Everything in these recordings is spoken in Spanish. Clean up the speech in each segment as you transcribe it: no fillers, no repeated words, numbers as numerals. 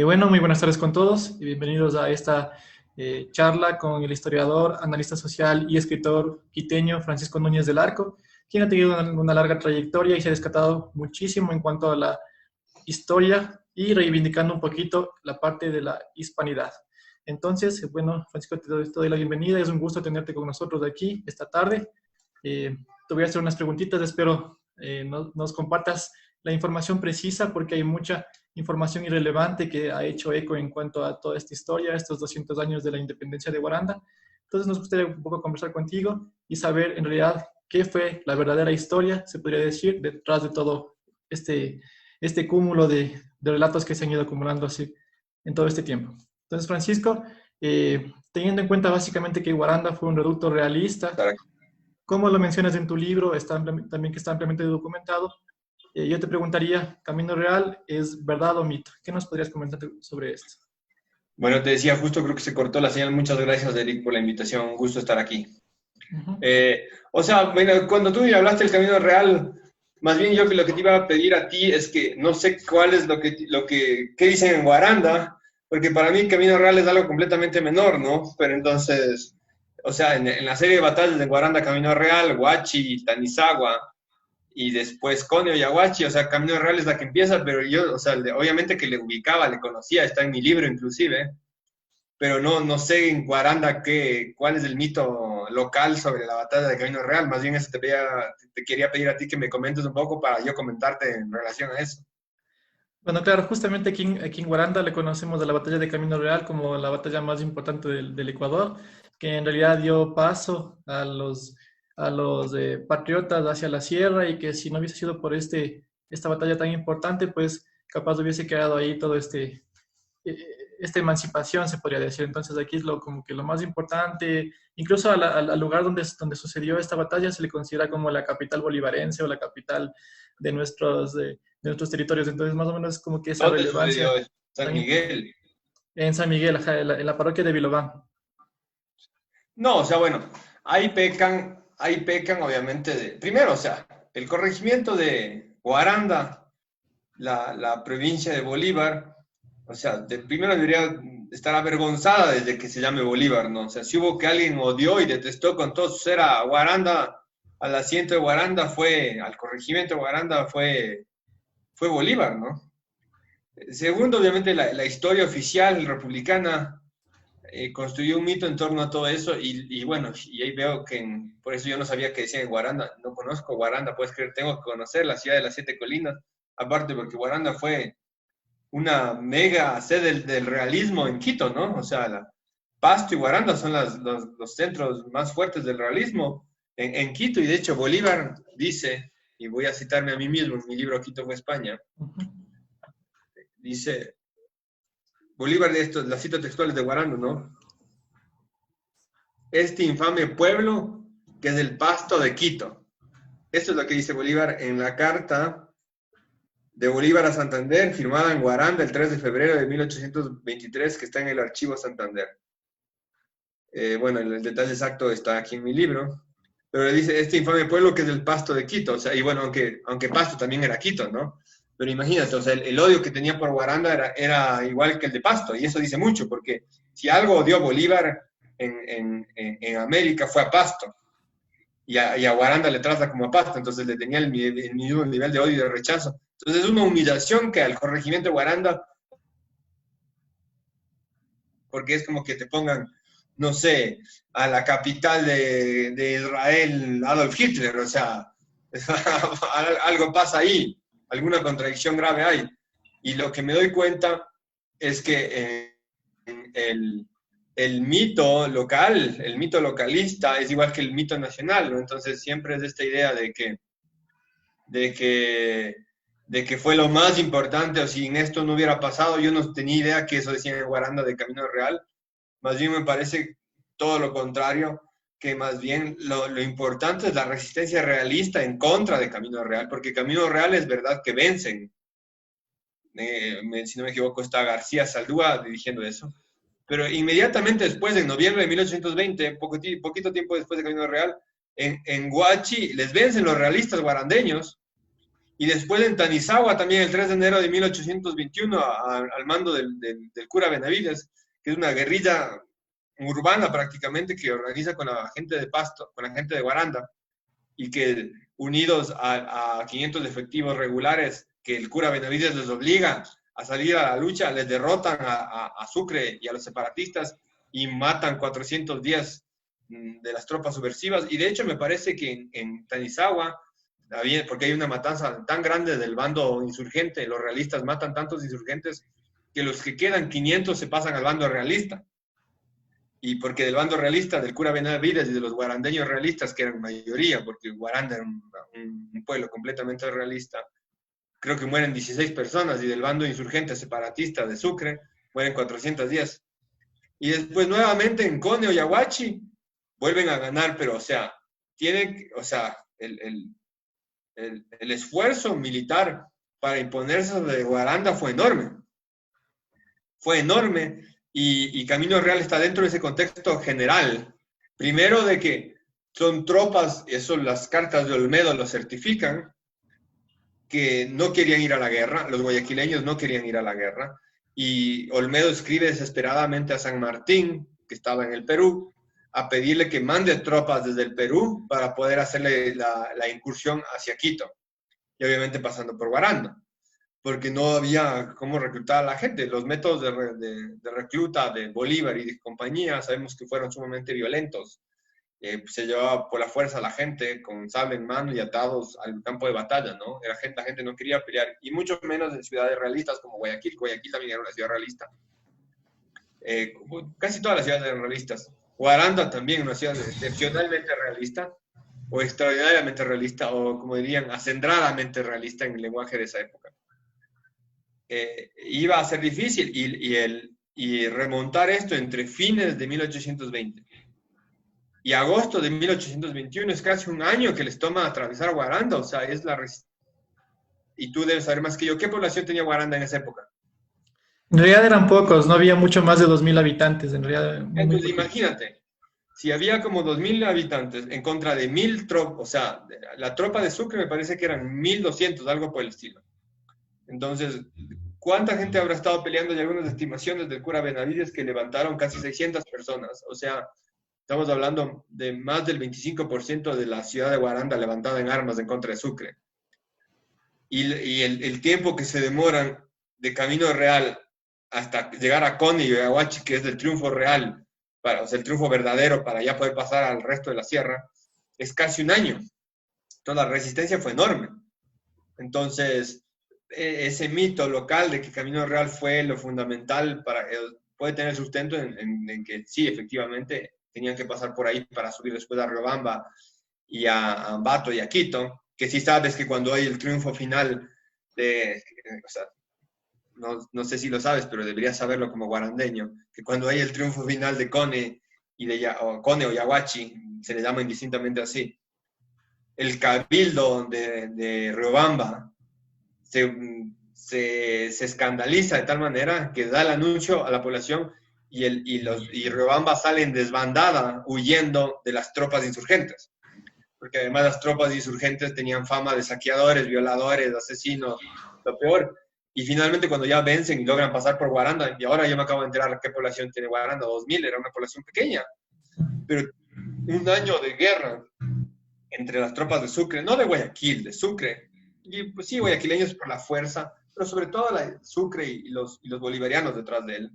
Bueno, muy buenas tardes con todos y bienvenidos a esta charla con el historiador, analista social y escritor quiteño Francisco Núñez del Arco, quien ha tenido una larga trayectoria y se ha descatado muchísimo en cuanto a la historia y reivindicando un poquito la parte de la hispanidad. Entonces, bueno, Francisco, te doy la bienvenida, es un gusto tenerte con nosotros aquí esta tarde. Te voy a hacer unas preguntitas, espero nos compartas la información precisa porque hay mucha información irrelevante que ha hecho eco en cuanto a toda esta historia, estos 200 años de la independencia de Guaranda. Entonces nos gustaría un poco conversar contigo y saber en realidad qué fue la verdadera historia, se podría decir, detrás de todo este cúmulo de relatos que se han ido acumulando así en todo este tiempo. Entonces, Francisco, teniendo en cuenta básicamente que Guaranda fue un reducto realista, como lo mencionas en tu libro, también que está ampliamente documentado, yo te preguntaría, ¿Camino Real es verdad o mito? ¿Qué nos podrías comentar sobre esto? Bueno, te decía justo, creo que se cortó la señal. Muchas gracias, Eric, por la invitación. Un gusto estar aquí. Uh-huh. Bueno, cuando tú me hablaste del Camino Real, más bien yo lo que te iba a pedir a ti es que no sé cuál es qué dicen en Guaranda, porque para mí Camino Real es algo completamente menor, ¿no? Pero entonces, en la serie de batallas de Guaranda, Camino Real, Huachi, Tanizagua, y después Conio y Aguachi, Camino Real es la que empieza, pero yo, obviamente que le ubicaba, le conocía, está en mi libro inclusive, pero no sé en Guaranda cuál es el mito local sobre la batalla de Camino Real. Más bien eso te quería pedir a ti que me comentes un poco para yo comentarte en relación a eso. Bueno, claro, justamente aquí en Guaranda le conocemos a la batalla de Camino Real como la batalla más importante del Ecuador, que en realidad dio paso a los patriotas hacia la sierra y que si no hubiese sido por esta batalla tan importante, pues capaz hubiese quedado ahí todo esta emancipación, se podría decir. Entonces aquí es como que lo más importante, incluso al lugar donde sucedió esta batalla se le considera como la capital bolivarense o la capital de nuestros territorios. Entonces más o menos es como que esa ¿Dónde relevancia sucedió eso? San tan Miguel. en San Miguel, ajá, en la parroquia de Vilobán. No, bueno, ahí pecan obviamente primero, el corregimiento de Guaranda, la provincia de Bolívar, primero debería estar avergonzada desde que se llame Bolívar, ¿no? O sea, si hubo que alguien odió y detestó con todo su ser a Guaranda, al asiento de Guaranda al corregimiento de Guaranda fue Bolívar, ¿no? Segundo, obviamente, la historia oficial republicana construyó un mito en torno a todo eso y bueno, y ahí veo por eso yo no sabía que decían Guaranda, no conozco Guaranda, puedes creer, tengo que conocer la ciudad de las siete colinas, aparte porque Guaranda fue una mega sede del realismo en Quito, ¿no? Pasto y Guaranda son los centros más fuertes del realismo en Quito, y de hecho Bolívar dice, y voy a citarme a mí mismo en mi libro Quito fue España, dice, Bolívar, las citas textuales de Guaranda, ¿no? Este infame pueblo que es el Pasto de Quito. Esto es lo que dice Bolívar en la carta de Bolívar a Santander, firmada en Guaranda el 3 de febrero de 1823, que está en el archivo Santander. Bueno, el detalle exacto está aquí en mi libro, pero dice, este infame pueblo que es el Pasto de Quito, y bueno, aunque Pasto también era Quito, ¿no? Pero imagínate, el odio que tenía por Guaranda era igual que el de Pasto, y eso dice mucho, porque si algo odió Bolívar en América fue a Pasto, y a Guaranda le trata como a Pasto, entonces le tenía el mismo nivel de odio y de rechazo. Entonces es una humillación que al corregimiento de Guaranda, porque es como que te pongan, no sé, a la capital de Israel, Adolf Hitler, algo pasa ahí, alguna contradicción grave hay. Y lo que me doy cuenta es que el mito local, el mito localista es igual que el mito nacional, ¿no? Entonces siempre es esta idea de que fue lo más importante, o si en esto no hubiera pasado, yo no tenía idea que eso decía en Guaranda de Camino Real. Más bien me parece todo lo contrario, que más bien lo importante es la resistencia realista en contra de Camino Real, porque Camino Real es verdad que vencen. Si no me equivoco, está García Saldúa dirigiendo eso. Pero inmediatamente después, en noviembre de 1820, poquito tiempo después de Camino Real, en Huachi les vencen los realistas guarandeños Y después en Tanizawa, también el 3 de enero de 1821, al mando del cura Benavides, que es una guerrilla urbana prácticamente que organiza con la gente de Pasto, con la gente de Guaranda, y que unidos a 500 efectivos regulares que el cura Benavides les obliga a salir a la lucha, les derrotan a Sucre y a los separatistas y matan 410 de las tropas subversivas. Y de hecho me parece que en Tanizawa, porque hay una matanza tan grande del bando insurgente, los realistas matan tantos insurgentes que los que quedan 500 se pasan al bando realista. Y porque del bando realista, del cura Benavides y de los guarandeños realistas, que eran mayoría, porque Guaranda era un pueblo completamente realista, creo que mueren 16 personas, y del bando insurgente separatista de Sucre mueren 410. Y después nuevamente en Cone o Yaguachi vuelven a ganar, pero o sea, el esfuerzo militar para imponerse sobre Guaranda fue enorme. Fue enorme. Y Camino Real está dentro de ese contexto general. Primero de que son tropas, eso las cartas de Olmedo lo certifican, que no querían ir a la guerra, los guayaquileños no querían ir a la guerra, y Olmedo escribe desesperadamente a San Martín, que estaba en el Perú, a pedirle que mande tropas desde el Perú para poder hacerle la incursión hacia Quito, y obviamente pasando por Guaranda, porque no había cómo reclutar a la gente. Los métodos de recluta de Bolívar y de compañía sabemos que fueron sumamente violentos. Se llevaba por la fuerza a la gente con sable en mano y atados al campo de batalla, ¿no? La gente no quería pelear, y mucho menos en ciudades realistas como Guayaquil. Guayaquil también era una ciudad realista. Casi todas las ciudades eran realistas. Guaranda también, una ciudad excepcionalmente realista, o extraordinariamente realista, o como dirían, acendradamente realista en el lenguaje de esa época. Iba a ser difícil, y remontar esto entre fines de 1820 y agosto de 1821 es casi un año que les toma atravesar Guaranda. O sea, es la resistencia. Y tú debes saber más que yo, ¿qué población tenía Guaranda en esa época? En realidad eran pocos, no había mucho más de 2.000 habitantes, en realidad. Entonces imagínate, si había como 2.000 habitantes en contra de 1.000 tropas, o sea, la tropa de Sucre me parece que eran 1.200, algo por el estilo. Entonces, ¿cuánta gente habrá estado peleando? Y algunas estimaciones del cura Benavides que levantaron casi 600 personas. O sea, estamos hablando de más del 25% de la ciudad de Guaranda levantada en armas en contra de Sucre. Y el tiempo que se demoran de Camino Real hasta llegar a Cone y Yaguachi, que es el triunfo real, o sea, el triunfo verdadero para ya poder pasar al resto de la sierra, es casi un año. Entonces la resistencia fue enorme. Entonces, ese mito local de que Camino Real fue lo fundamental puede tener sustento en que sí, efectivamente, tenían que pasar por ahí para subir después a Riobamba y a Ambato y a Quito, que sí sabes que cuando hay el triunfo final o sea, no sé si lo sabes, pero deberías saberlo como guarandeño, que cuando hay el triunfo final de Cone, Cone o Yaguachi, se le llama indistintamente así, el cabildo de Riobamba se escandaliza de tal manera que da el anuncio a la población, y Riobamba sale en desbandada huyendo de las tropas insurgentes, porque además las tropas insurgentes tenían fama de saqueadores, violadores, asesinos, lo peor. Y finalmente cuando ya vencen y logran pasar por Guaranda, y ahora yo me acabo de enterar qué población tiene Guaranda, 2.000, era una población pequeña, pero un año de guerra entre las tropas de Sucre, no de Guayaquil, de Sucre, y pues sí, guayaquileños por la fuerza, pero sobre todo la Sucre y los bolivarianos detrás de él,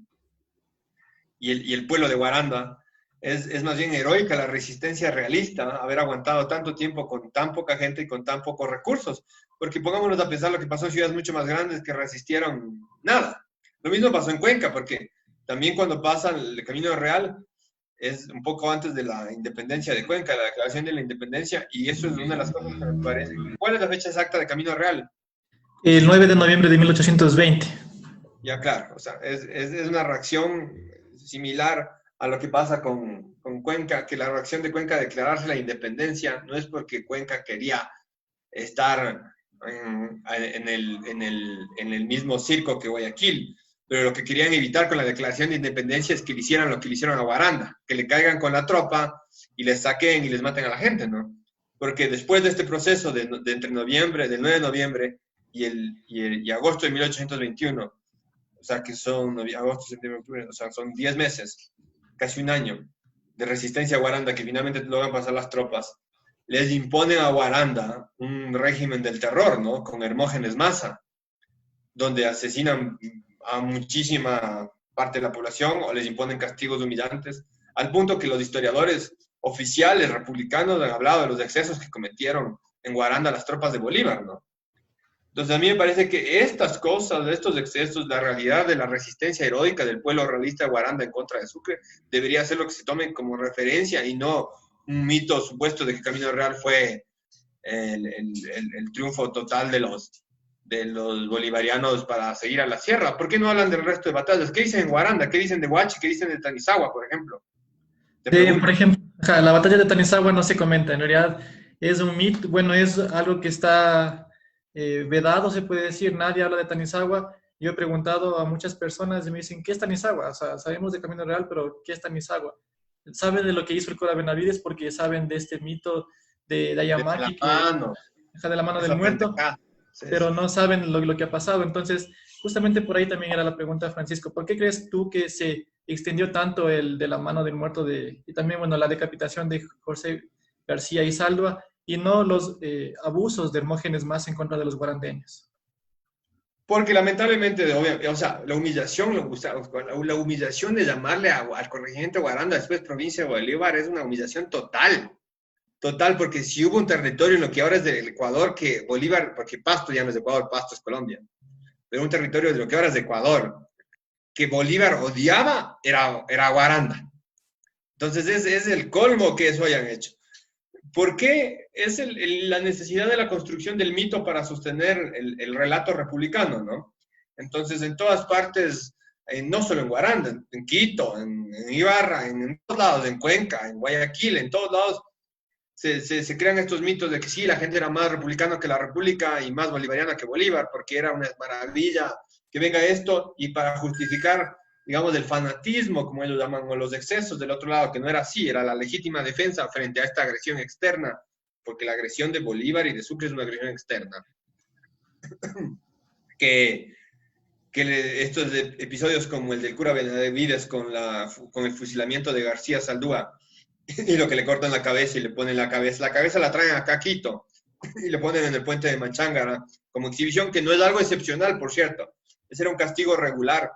y el pueblo de Guaranda. Es más bien heroica la resistencia realista, haber aguantado tanto tiempo con tan poca gente y con tan pocos recursos, porque pongámonos a pensar lo que pasó en ciudades mucho más grandes que resistieron nada. Lo mismo pasó en Cuenca, porque también cuando pasa el Camino Real es un poco antes de la independencia de Cuenca, la declaración de la independencia, y eso es una de las cosas que me parece. ¿Cuál es la fecha exacta de Camino Real? El 9 de noviembre de 1820. Ya, claro, o sea, es una reacción similar a lo que pasa con Cuenca, que la reacción de Cuenca a declararse la independencia no es porque Cuenca quería estar en el mismo circo que Guayaquil, pero lo que querían evitar con la declaración de independencia es que le hicieran lo que le hicieron a Guaranda, que le caigan con la tropa y les saquen y les maten a la gente, ¿no? porque después de este proceso de entre noviembre, del 9 de noviembre y agosto de 1821, o sea, que son agosto, septiembre, octubre, o sea, son 10 meses, casi un año de resistencia a Guaranda, que finalmente logran pasar las tropas, les imponen a Guaranda un régimen del terror, ¿no? Con Hermógenes Maza, donde asesinan a muchísima parte de la población o les imponen castigos humillantes, al punto que los historiadores oficiales republicanos han hablado de los excesos que cometieron en Guaranda las tropas de Bolívar, ¿no? Entonces a mí me parece que estas cosas, estos excesos, la realidad de la resistencia heroica del pueblo realista de Guaranda en contra de Sucre, debería ser lo que se tome como referencia y no un mito supuesto de que Camino Real fue el triunfo total de los bolivarianos para seguir a la sierra. ¿Por qué no hablan del resto de batallas? ¿Qué dicen en Guaranda? ¿Qué dicen de Huachi? ¿Qué dicen de Tanizagua, por ejemplo? Por ejemplo, la batalla de Tanizagua no se comenta, en realidad es un mito, bueno, es algo que está vedado, se puede decir, nadie habla de Tanizagua. Yo he preguntado a muchas personas y me dicen, ¿qué es Tanizagua? O sea, sabemos de Camino Real, pero ¿qué es Tanizagua? Saben de lo que hizo el cura Benavides porque saben de este mito de Ayamaki, de la mano del muerto, pero no saben lo que ha pasado. Entonces, justamente por ahí también era la pregunta, Francisco, ¿por qué crees tú que se extendió tanto el de la mano del muerto y también, bueno, la decapitación de José García y Saldua y no los abusos de Hermógenes Maza en contra de los guarandeños? Porque lamentablemente, o sea, la humillación de llamarle al corregimiento Guaranda, después provincia de Bolívar, es una humillación total. Total, porque si hubo un territorio en lo que ahora es del Ecuador, que Bolívar, porque Pasto ya no es de Ecuador, Pasto es Colombia, pero un territorio de lo que ahora es de Ecuador, que Bolívar odiaba, era Guaranda. Entonces es el colmo que eso hayan hecho. ¿Por qué? Es la necesidad de la construcción del mito para sostener el relato republicano, ¿no? Entonces, en todas partes, no solo en Guaranda, en Quito, en Ibarra, en todos lados, en Cuenca, en Guayaquil, en todos lados, se crean estos mitos de que sí, la gente era más republicana que la República y más bolivariana que Bolívar, porque era una maravilla que venga esto, y para justificar, digamos, el fanatismo, como ellos llaman, o los excesos del otro lado, que no era así, era la legítima defensa frente a esta agresión externa, porque la agresión de Bolívar y de Sucre es una agresión externa. Estos episodios como el del cura Benavides con el fusilamiento de García Saldúa, y lo que le cortan la cabeza y le ponen la cabeza la traen acá a Quito, y le ponen en el puente de Machángara, como exhibición, que no es algo excepcional, por cierto. Ese era un castigo regular,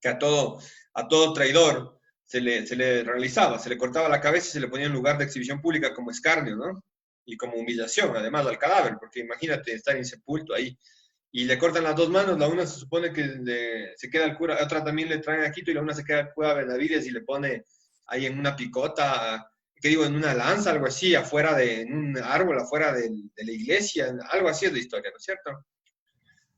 que a todo traidor se le realizaba, se le cortaba la cabeza y se le ponía en lugar de exhibición pública como escarnio, ¿no? Y como humillación, además, al cadáver, porque imagínate estar insepulto ahí. Y le cortan las dos manos, la una se supone que se queda al cura, otra también le traen a Quito y la una se queda al cura Benavides y le pone ahí en una picota, ¿qué digo? En una lanza, algo así, en un árbol, afuera de la iglesia, algo así es la historia, ¿no es cierto?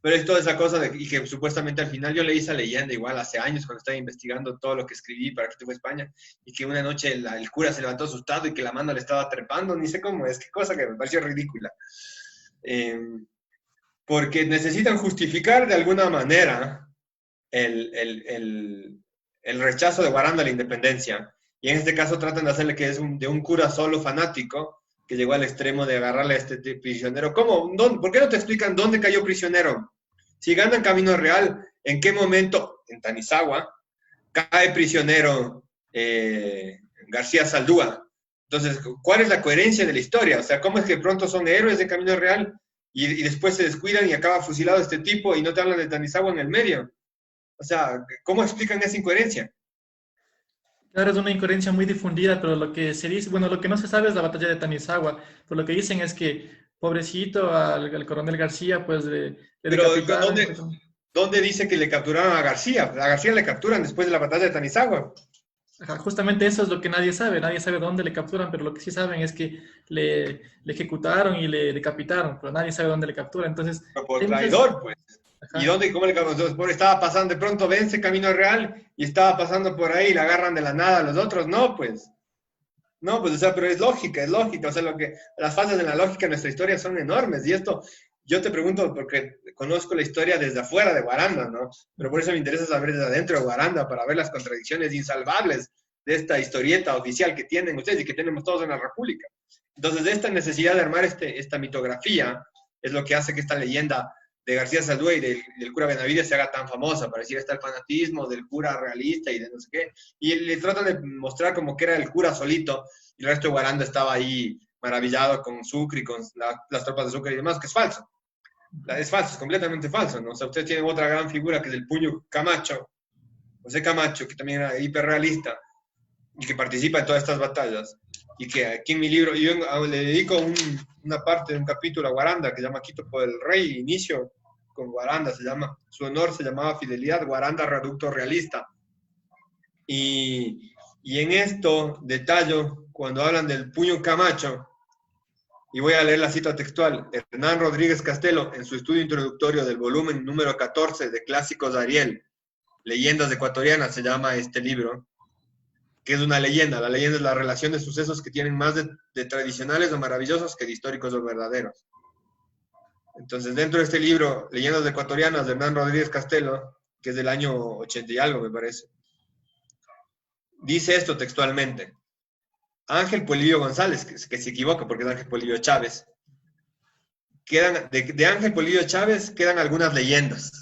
Pero es toda esa cosa y que supuestamente al final yo leí esa leyenda igual hace años cuando estaba investigando todo lo que escribí para que fue España, y que una noche el cura se levantó asustado y que la mano le estaba trepando, ni sé cómo es, qué cosa que me pareció ridícula. Porque necesitan justificar de alguna manera el rechazo de Guaranda a la independencia, y en este caso tratan de hacerle que es de un cura solo fanático, que llegó al extremo de agarrarle a este prisionero. ¿Cómo? ¿Por qué no te explican dónde cayó prisionero? Si ganan Camino Real, ¿en qué momento? En Tanizagua, cae prisionero García Saldúa. Entonces, ¿cuál es la coherencia de la historia? O sea, ¿cómo es que pronto son héroes de Camino Real y después se descuidan y acaba fusilado este tipo y no te hablan de Tanizagua en el medio? O sea, ¿cómo explican esa incoherencia? Claro, es una incoherencia muy difundida, pero lo que se dice, bueno, lo que no se sabe es la batalla de Tanizagua, pero lo que dicen es que, pobrecito, al coronel García, pues le decapitaron. ¿Dónde dice que le capturaron a García? A García le capturan después de la batalla de Tanizagua. Justamente eso es lo que nadie sabe dónde le capturan, pero lo que sí saben es que le ejecutaron y le decapitaron, pero nadie sabe dónde le capturan. Entonces, pero por traidor, pues. Ajá. ¿Y cómo le capturaron? Estaba pasando, de pronto vence Camino Real y estaba pasando por ahí y le agarran de la nada a los otros. No, pues, o sea, pero es lógica, o sea, las fases de la lógica en nuestra historia son enormes, y esto, yo te pregunto porque conozco la historia desde afuera de Guaranda, ¿no? Pero por eso me interesa saber desde adentro de Guaranda, para ver las contradicciones insalvables de esta historieta oficial que tienen ustedes y que tenemos todos en la República. Entonces, de esta necesidad de armar esta mitografía es lo que hace que esta leyenda de García Saldúa y del cura Benavides se haga tan famosa. Parecía estar el fanatismo del cura realista y de no sé qué. Y le tratan de mostrar como que era el cura solito y el resto de Guaranda estaba ahí maravillado con Sucre y con las tropas de Sucre y demás, que es falso. Es falso, es completamente falso, ¿no? O sea, ustedes tienen otra gran figura que es el Puño Camacho, José Camacho, que también era hiperrealista y que participa en todas estas batallas. Y que aquí en mi libro, yo le dedico una parte de un capítulo a Guaranda que se llama Quito por el Rey, inicio con Guaranda, su honor se llamaba Fidelidad, Guaranda Reducto Realista. Y en esto detallo, cuando hablan del Puño Camacho, y voy a leer la cita textual, Hernán Rodríguez Castelo, en su estudio introductorio del volumen número 14 de Clásicos de Ariel, Leyendas Ecuatorianas se llama este libro, que es una leyenda. La leyenda es la relación de sucesos que tienen más de tradicionales o maravillosos que de históricos o verdaderos. Entonces, dentro de este libro, Leyendas Ecuatorianas de Hernán Rodríguez Castelo, que es del año 80 y algo, me parece, dice esto textualmente. Ángel Polibio González, que se equivoca porque es Ángel Polibio Chávez. De Ángel Polibio Chávez quedan algunas leyendas.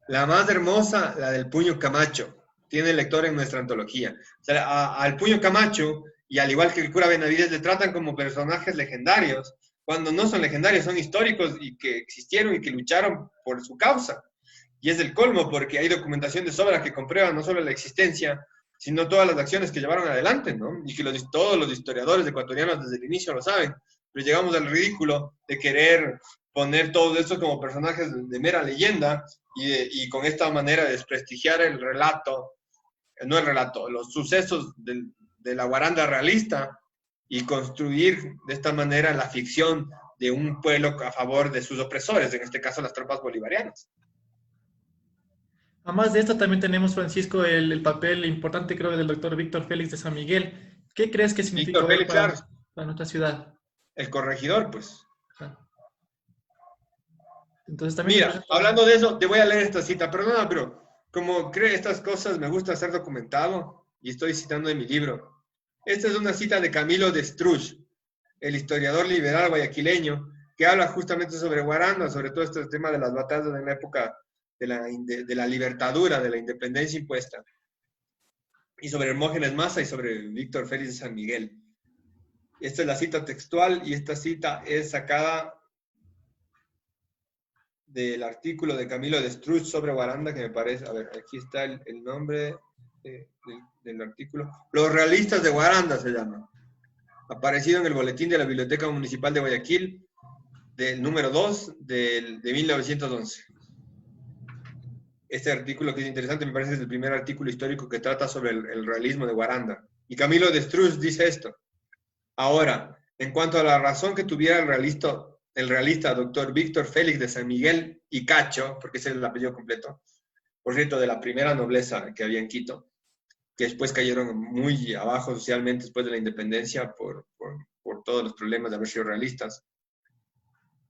La más hermosa, la del Puño Camacho, tiene el lector en nuestra antología. O sea, al Puño Camacho, y al igual que el cura Benavides, le tratan como personajes legendarios, cuando no son legendarios, son históricos y que existieron y que lucharon por su causa. Y es del colmo, porque hay documentación de sobra que comprueba no solo la existencia, sino todas las acciones que llevaron adelante, ¿no? Y que todos los historiadores ecuatorianos desde el inicio lo saben, pero llegamos al ridículo de querer poner todo esto como personajes de mera leyenda y con esta manera de desprestigiar el relato, no el relato, los sucesos de la Guaranda realista y construir de esta manera la ficción de un pueblo a favor de sus opresores, en este caso las tropas bolivarianas. Además de esto, también tenemos, Francisco, el papel importante, creo, del doctor Víctor Félix de San Miguel. ¿Qué crees que significó Víctor Félix, para, claro, para nuestra ciudad? el corregidor, pues. Entonces, también mira, hablando de eso, te voy a leer esta cita. Perdona, pero como cree estas cosas, me gusta ser documentado y estoy citando de mi libro. Esta es una cita de Camilo de Estruch, el historiador liberal guayaquileño, que habla justamente sobre Guaranda, sobre todo este tema de las batallas en la época de la libertadura, de la independencia impuesta, y sobre Hermógenes Maza y sobre Víctor Félix de San Miguel. Esta es la cita textual y esta cita es sacada del artículo de Camilo de Estruch sobre Guaranda, que me parece, a ver, aquí está el nombre del artículo. Los realistas de Guaranda se llama. Aparecido en el boletín de la Biblioteca Municipal de Guayaquil, del número 2 de 1911. Este artículo, que es interesante, me parece que es el primer artículo histórico que trata sobre el realismo de Guaranda. Y Camilo de Estruch dice esto. Ahora, en cuanto a la razón que tuviera el realista doctor Víctor Félix de San Miguel y Cacho, porque ese es el apellido completo, por cierto, de la primera nobleza que había en Quito, que después cayeron muy abajo socialmente después de la independencia por todos los problemas de haber sido realistas.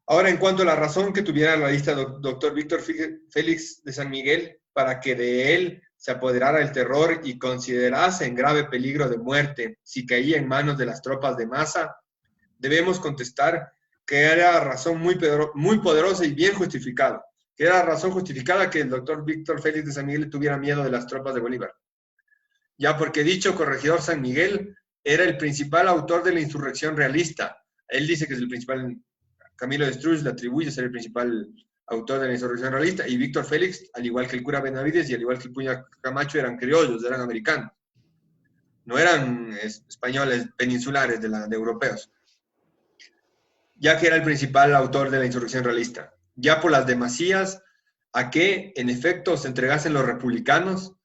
Ahora, en cuanto a la razón que tuviera el realista doctor Víctor Félix de San Miguel para que de él se apoderara el terror y considerase en grave peligro de muerte si caía en manos de las tropas de Maza, debemos contestar que era razón muy poderosa y bien justificada, que era razón justificada que el doctor Víctor Félix de San Miguel tuviera miedo de las tropas de Bolívar. Ya porque dicho corregidor San Miguel era el principal autor de la insurrección realista. Él dice que es el principal, Camilo de Estruch le atribuye ser el principal autor de la insurrección realista, y Víctor Félix, al igual que el cura Benavides y al igual que el Puño Camacho, eran criollos, eran americanos. No eran españoles peninsulares de europeos. Ya que era el principal autor de la insurrección realista. Ya por las demasías a que, en efecto, se entregasen los republicanos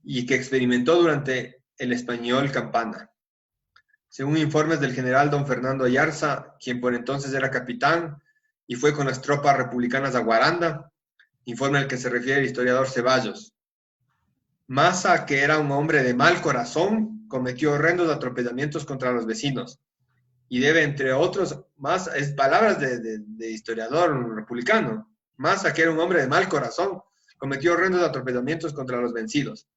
y que experimentó durante el español Campana. Según informes del general don Fernando Ayarza, quien por entonces era capitán y fue con las tropas republicanas a Guaranda, informe al que se refiere el historiador Ceballos. Maza, que era un hombre de mal corazón, cometió horrendos atropellamientos contra los vecinos y debe, entre otros, más es palabras de historiador republicano. Maza, que era un hombre de mal corazón, cometió horrendos atropellamientos contra los vencidos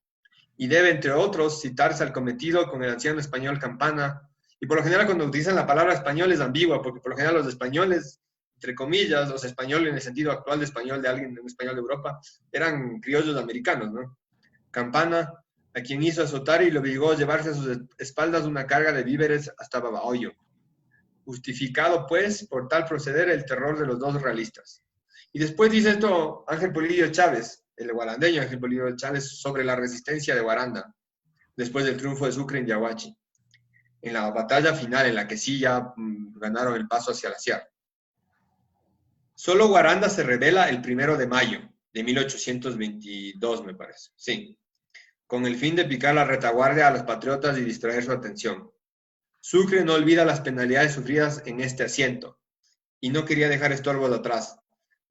y debe, entre otros, citarse al cometido con el anciano español Campana Y por lo general cuando utilizan la palabra español es ambigua, porque por lo general los españoles, entre comillas, los españoles en el sentido actual de español de alguien, de un español de Europa, eran criollos americanos, ¿no? Campana, a quien hizo azotar y lo obligó a llevarse a sus espaldas una carga de víveres hasta Babahoyo. Justificado, pues, por tal proceder el terror de los dos realistas. Y después dice esto Ángel Polillo Chávez, el guarandeño Ángel Polillo Chávez, sobre la resistencia de Guaranda, después del triunfo de Sucre en Yaguachi, en la batalla final en la que sí ya ganaron el paso hacia la sierra. Solo Guaranda se rebela el 1 de mayo de 1822, me parece, sí, con el fin de picar la retaguardia a los patriotas y distraer su atención. Sucre no olvida las penalidades sufridas en este asiento y no quería dejar estorbos atrás.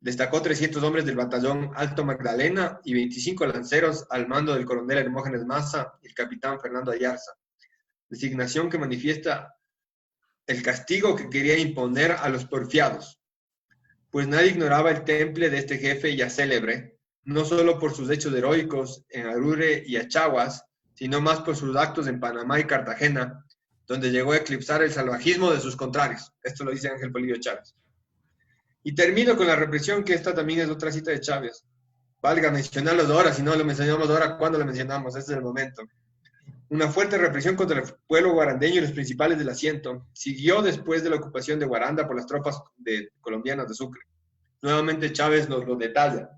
Destacó 300 hombres del batallón Alto Magdalena y 25 lanceros al mando del coronel Hermógenes Maza y el capitán Fernando Ayarza, designación que manifiesta el castigo que quería imponer a los porfiados, pues nadie ignoraba el temple de este jefe ya célebre, no solo por sus hechos heroicos en Arure y Achaguas, sino más por sus actos en Panamá y Cartagena, donde llegó a eclipsar el salvajismo de sus contrarios. Esto lo dice Ángel Polillo Chávez. Y termino con la represión, que esta también es otra cita de Chávez. Valga mencionarlos ahora, si no lo mencionamos ahora, ¿cuándo lo mencionamos? Este es el momento. Una fuerte represión contra el pueblo guarandeño y los principales del asiento siguió después de la ocupación de Guaranda por las tropas colombianas de Sucre. Nuevamente Chávez nos lo detalla.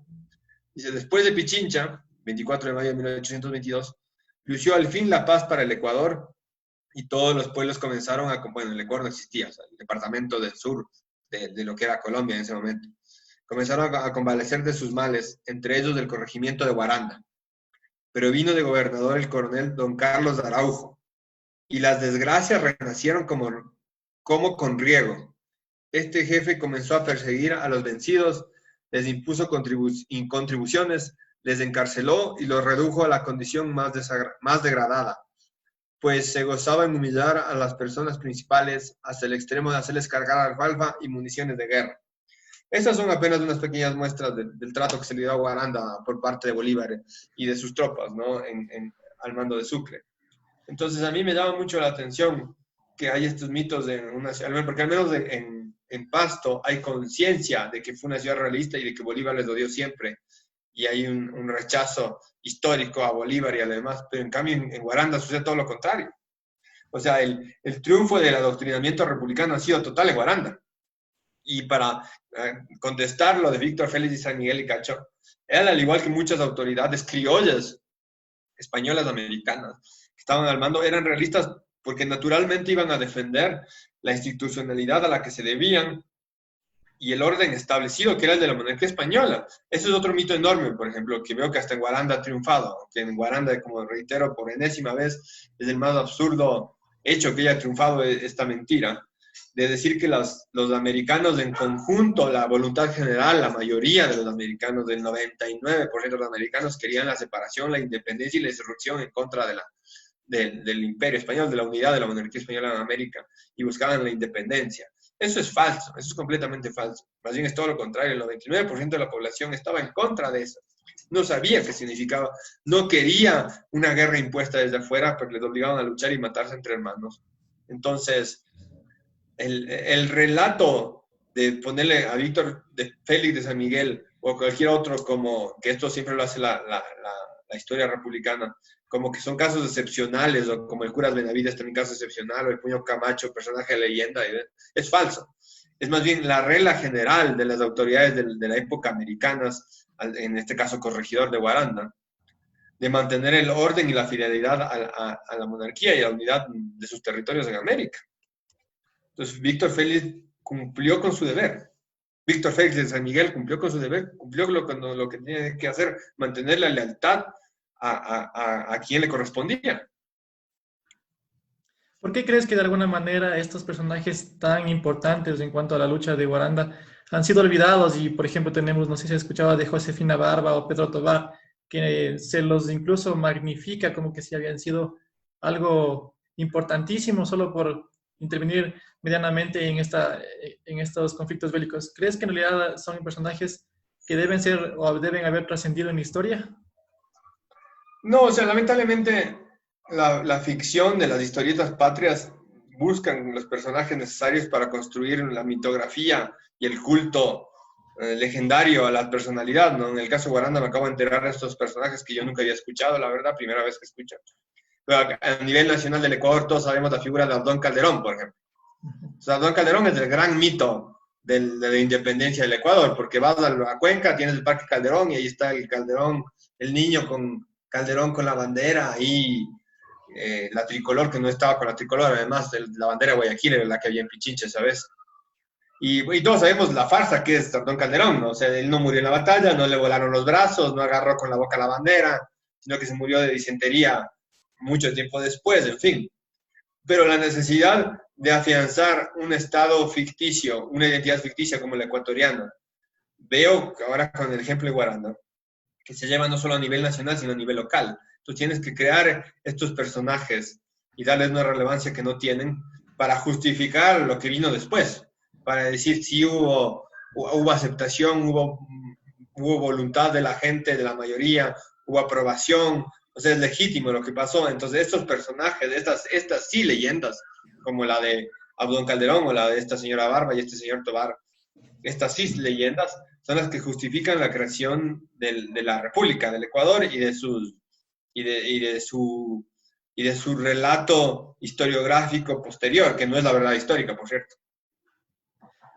Dice, después de Pichincha, 24 de mayo de 1822, lució al fin la paz para el Ecuador y todos los pueblos comenzaron a... Bueno, el Ecuador no existía, o sea, el departamento del sur de lo que era Colombia en ese momento. Comenzaron a convalecer de sus males, entre ellos del corregimiento de Guaranda. Pero vino de gobernador el coronel don Carlos de Araujo, y las desgracias renacieron como con riego. Este jefe comenzó a perseguir a los vencidos, les impuso contribuciones, les encarceló y los redujo a la condición más degradada, pues se gozaba en humillar a las personas principales hasta el extremo de hacerles cargar alfalfa y municiones de guerra. Estas son apenas unas pequeñas muestras del trato que se le dio a Guaranda por parte de Bolívar y de sus tropas, ¿no? Al mando de Sucre. Entonces a mí me llama mucho la atención que hay estos mitos de una ciudad, porque al menos en Pasto hay conciencia de que fue una ciudad realista y de que Bolívar les lo dio siempre, y hay un rechazo histórico a Bolívar y a lo demás, pero en cambio en Guaranda sucede todo lo contrario. O sea, el triunfo del adoctrinamiento republicano ha sido total en Guaranda. Y para contestar lo de Víctor Félix y San Miguel y Cacho, él, al igual que muchas autoridades criollas, españolas, americanas, que estaban al mando, eran realistas porque naturalmente iban a defender la institucionalidad a la que se debían y el orden establecido, que era el de la monarquía española. Eso es otro mito enorme, por ejemplo, que veo que hasta en Guaranda ha triunfado, que en Guaranda, como reitero por enésima vez, es el más absurdo hecho que haya triunfado esta mentira, de decir que los americanos en conjunto, la voluntad general, la mayoría de los americanos, del 99% de los americanos, querían la separación, la independencia y la insurrección en contra del imperio español, de la unidad de la monarquía española en América, y buscaban la independencia. Eso es falso, eso es completamente falso. Más bien es todo lo contrario, el 99% de la población estaba en contra de eso. No sabía qué significaba, no quería una guerra impuesta desde afuera, porque les obligaban a luchar y matarse entre hermanos. Entonces, el relato de ponerle a Víctor Félix de San Miguel o cualquier otro, como que esto siempre lo hace la historia republicana, como que son casos excepcionales, o como el Curas Benavides también caso excepcional, o el Puño Camacho, personaje de leyenda, es falso. Es más bien la regla general de las autoridades de la época americanas, en este caso corregidor de Guaranda, de mantener el orden y la fidelidad a la monarquía y a la unidad de sus territorios en América. Entonces, Víctor Félix cumplió con su deber. Víctor Félix de San Miguel cumplió con su deber, cumplió lo que tenía que hacer, mantener la lealtad a quien le correspondía. ¿Por qué crees que de alguna manera estos personajes tan importantes en cuanto a la lucha de Guaranda han sido olvidados? Y, por ejemplo, tenemos, no sé si se escuchaba de Josefina Barba o Pedro Tobar, que se los incluso magnifica como que si habían sido algo importantísimo solo por intervenir medianamente en estos conflictos bélicos. ¿Crees que en realidad son personajes que deben ser o deben haber trascendido en la historia? No, o sea, lamentablemente la ficción de las historietas patrias buscan los personajes necesarios para construir la mitografía y el culto legendario a la personalidad, ¿no? En el caso de Guaranda me acabo de enterar de estos personajes que yo nunca había escuchado, la verdad, primera vez que escucho. Pero a nivel nacional del Ecuador todos sabemos la figura de Abdón Calderón, por ejemplo. O sea, Abdón Calderón es el gran mito de la independencia del Ecuador, porque vas a Cuenca, tienes el Parque Calderón y ahí está el Calderón, el niño con Calderón con la bandera y la tricolor, que no estaba con la tricolor, además la bandera de Guayaquil era la que había en Pichinche, ¿sabes? Y todos sabemos la farsa que es Abdón Calderón, ¿no? O sea, él no murió en la batalla, no le volaron los brazos, no agarró con la boca la bandera, sino que se murió de disentería mucho tiempo después, en fin. Pero la necesidad de afianzar un estado ficticio, una identidad ficticia como la ecuatoriana, veo ahora con el ejemplo de Guaranda, que se lleva no solo a nivel nacional, sino a nivel local. Tú tienes que crear estos personajes y darles una relevancia que no tienen para justificar lo que vino después, para decir si hubo aceptación, hubo voluntad de la gente, de la mayoría, hubo aprobación, o sea, es legítimo lo que pasó. Entonces, estos personajes, estas sí leyendas, como la de Abdón Calderón o la de esta señora Barba y este señor Tobar, estas sí leyendas son las que justifican la creación de la República del Ecuador y de su relato historiográfico posterior, que no es la verdad histórica, por cierto.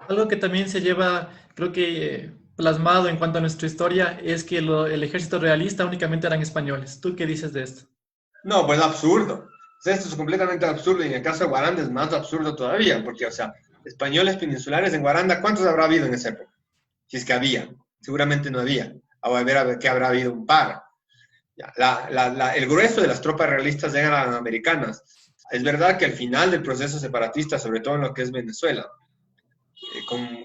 Algo que también se lleva, creo que plasmado en cuanto a nuestra historia, es que el ejército realista únicamente eran españoles. ¿Tú qué dices de esto? No, pues absurdo. O sea, esto es completamente absurdo y en el caso de Guaranda es más absurdo todavía, porque, o sea, españoles peninsulares en Guaranda, ¿cuántos habrá habido en esa época? Si es que había, seguramente no había. A ver que habrá habido un par. Ya, el grueso de las tropas realistas eran americanas. Es verdad que al final del proceso separatista, sobre todo en lo que es Venezuela,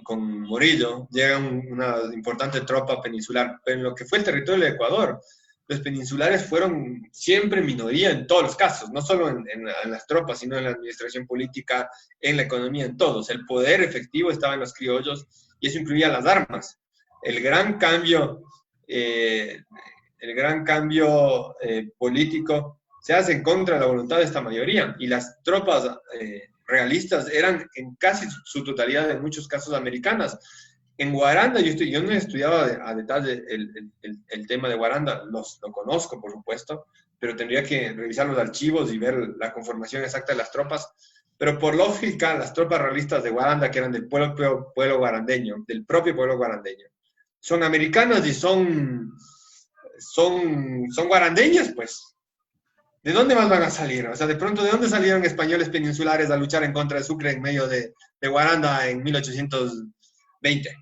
con Morillo, llega una importante tropa peninsular, pero en lo que fue el territorio del Ecuador, los peninsulares fueron siempre minoría en todos los casos, no solo en las tropas, sino en la administración política, en la economía, en todos. El poder efectivo estaba en los criollos y eso incluía las armas. El gran cambio político se hace en contra de la voluntad de esta mayoría y las tropas realistas eran en casi su totalidad, en muchos casos, americanas. En Guaranda, yo no he estudiado a detalle el tema de Guaranda, lo conozco, por supuesto, pero tendría que revisar los archivos y ver la conformación exacta de las tropas. Pero por lógica, las tropas realistas de Guaranda, que eran del pueblo guarandeño, del propio pueblo guarandeño, son americanas y son guarandeñas, pues. ¿De dónde más van a salir? O sea, de pronto, ¿de dónde salieron españoles peninsulares a luchar en contra de Sucre en medio de Guaranda en 1820?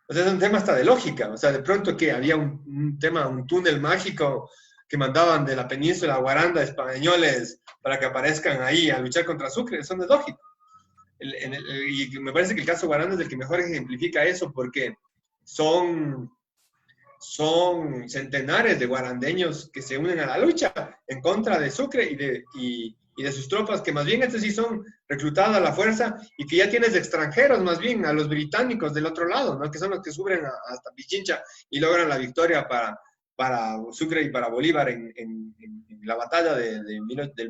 O sea, es un tema hasta de lógica. O sea, de pronto que había un túnel mágico que mandaban de la península a Guaranda españoles para que aparezcan ahí a luchar contra Sucre. Eso no es lógico. Y me parece que el caso de Guaranda es el que mejor ejemplifica eso, porque son centenares de guarandeños que se unen a la lucha en contra de Sucre y de sus tropas, que más bien estos sí son reclutados a la fuerza y que ya tienes de extranjeros, más bien a los británicos del otro lado, ¿no? Que son los que suben hasta Pichincha y logran la victoria para Sucre y para Bolívar en la batalla del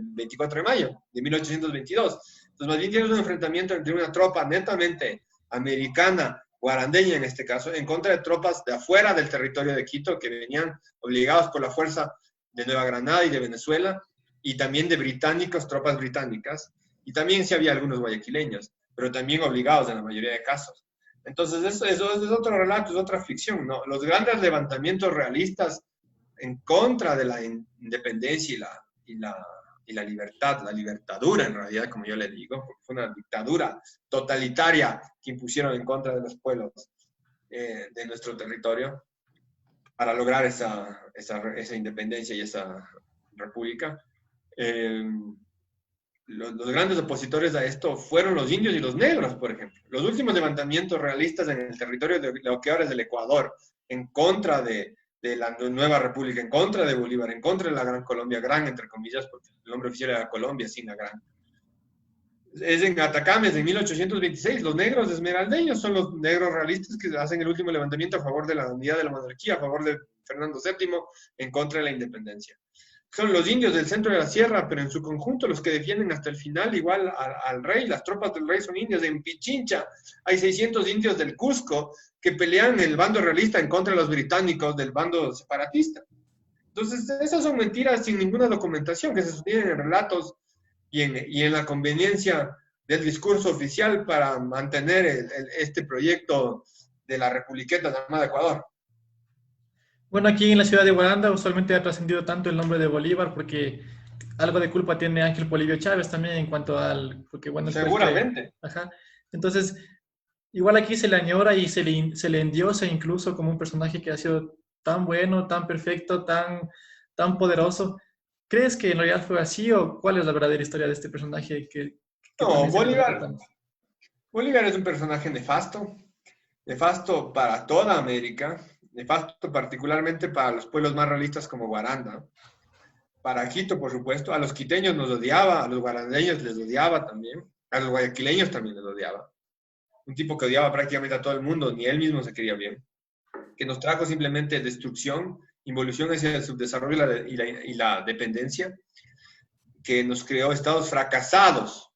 24 de mayo de 1822. Entonces, más bien tienes un enfrentamiento entre una tropa netamente americana, guarandeña en este caso, en contra de tropas de afuera del territorio de Quito que venían obligados por la fuerza de Nueva Granada y de Venezuela, y también de británicos, tropas británicas, y también sí había algunos guayaquileños, pero también obligados en la mayoría de casos. Entonces eso es otro relato, es otra ficción, ¿no? Los grandes levantamientos realistas en contra de la independencia y la libertad, la libertadura en realidad, como yo le digo, porque fue una dictadura totalitaria que impusieron en contra de los pueblos de nuestro territorio para lograr esa independencia y esa república. Los grandes opositores a esto fueron los indios y los negros, por ejemplo. Los últimos levantamientos realistas en el territorio de lo que ahora es el Ecuador, en contra de la nueva república, en contra de Bolívar, en contra de la Gran Colombia, gran entre comillas, porque el nombre oficial era Colombia, sin la gran. Es en Atacames, de 1826. Los negros esmeraldeños son los negros realistas que hacen el último levantamiento a favor de la unidad de la monarquía, a favor de Fernando VII, en contra de la independencia. son los indios del centro de la sierra, pero en su conjunto los que defienden hasta el final igual al rey. Las tropas del rey son indios. En Pichincha hay 600 indios del Cusco que pelean el bando realista en contra de los británicos del bando separatista. Entonces, esas son mentiras sin ninguna documentación que se sostienen en relatos y en la conveniencia del discurso oficial para mantener este proyecto de la republiqueta llamada Ecuador. Bueno, aquí en la ciudad de Guaranda usualmente ha trascendido tanto el nombre de Bolívar porque algo de culpa tiene Ángel Polibio Chávez también en cuanto al... Porque, bueno, seguramente. Ajá. Entonces, igual aquí se le añora y se le endiosa incluso como un personaje que ha sido tan bueno, tan perfecto, tan poderoso. ¿Crees que en realidad fue así o cuál es la verdadera historia de este personaje que no, Bolívar es un personaje nefasto para toda América, nefasto particularmente para los pueblos más realistas como Guaranda, para Quito, por supuesto. A los quiteños nos odiaba, a los guarandeños les odiaba también, a los guayaquileños también les odiaba. Un tipo que odiaba prácticamente a todo el mundo, ni él mismo se quería bien, que nos trajo simplemente destrucción, involución hacia el subdesarrollo y la dependencia, que nos creó estados fracasados,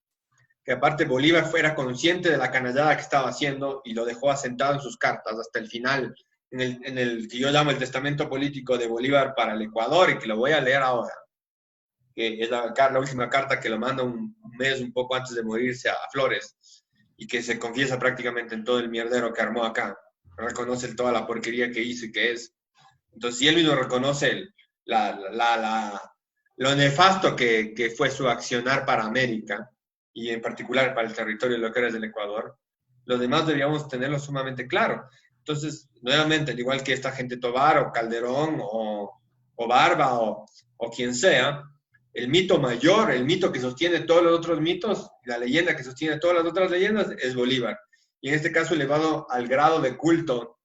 que aparte Bolívar fuera consciente de la canallada que estaba haciendo y lo dejó asentado en sus cartas hasta el final, en el que yo llamo el testamento político de Bolívar para el Ecuador y que lo voy a leer ahora, que es la última carta que lo manda un mes, un poco antes de morirse a Flores, y que se confiesa prácticamente en todo el mierdero que armó acá. Reconoce toda la porquería que hizo y que es. Entonces, si él mismo reconoce lo nefasto que fue su accionar para América, y en particular para el territorio de lo que era del Ecuador, los demás deberíamos tenerlo sumamente claro. Entonces, nuevamente, al igual que esta gente Tovar o Calderón o Barba o quien sea, el mito mayor, el mito que sostiene todos los otros mitos, la leyenda que sostiene todas las otras leyendas es Bolívar. Y en este caso elevado al grado de culto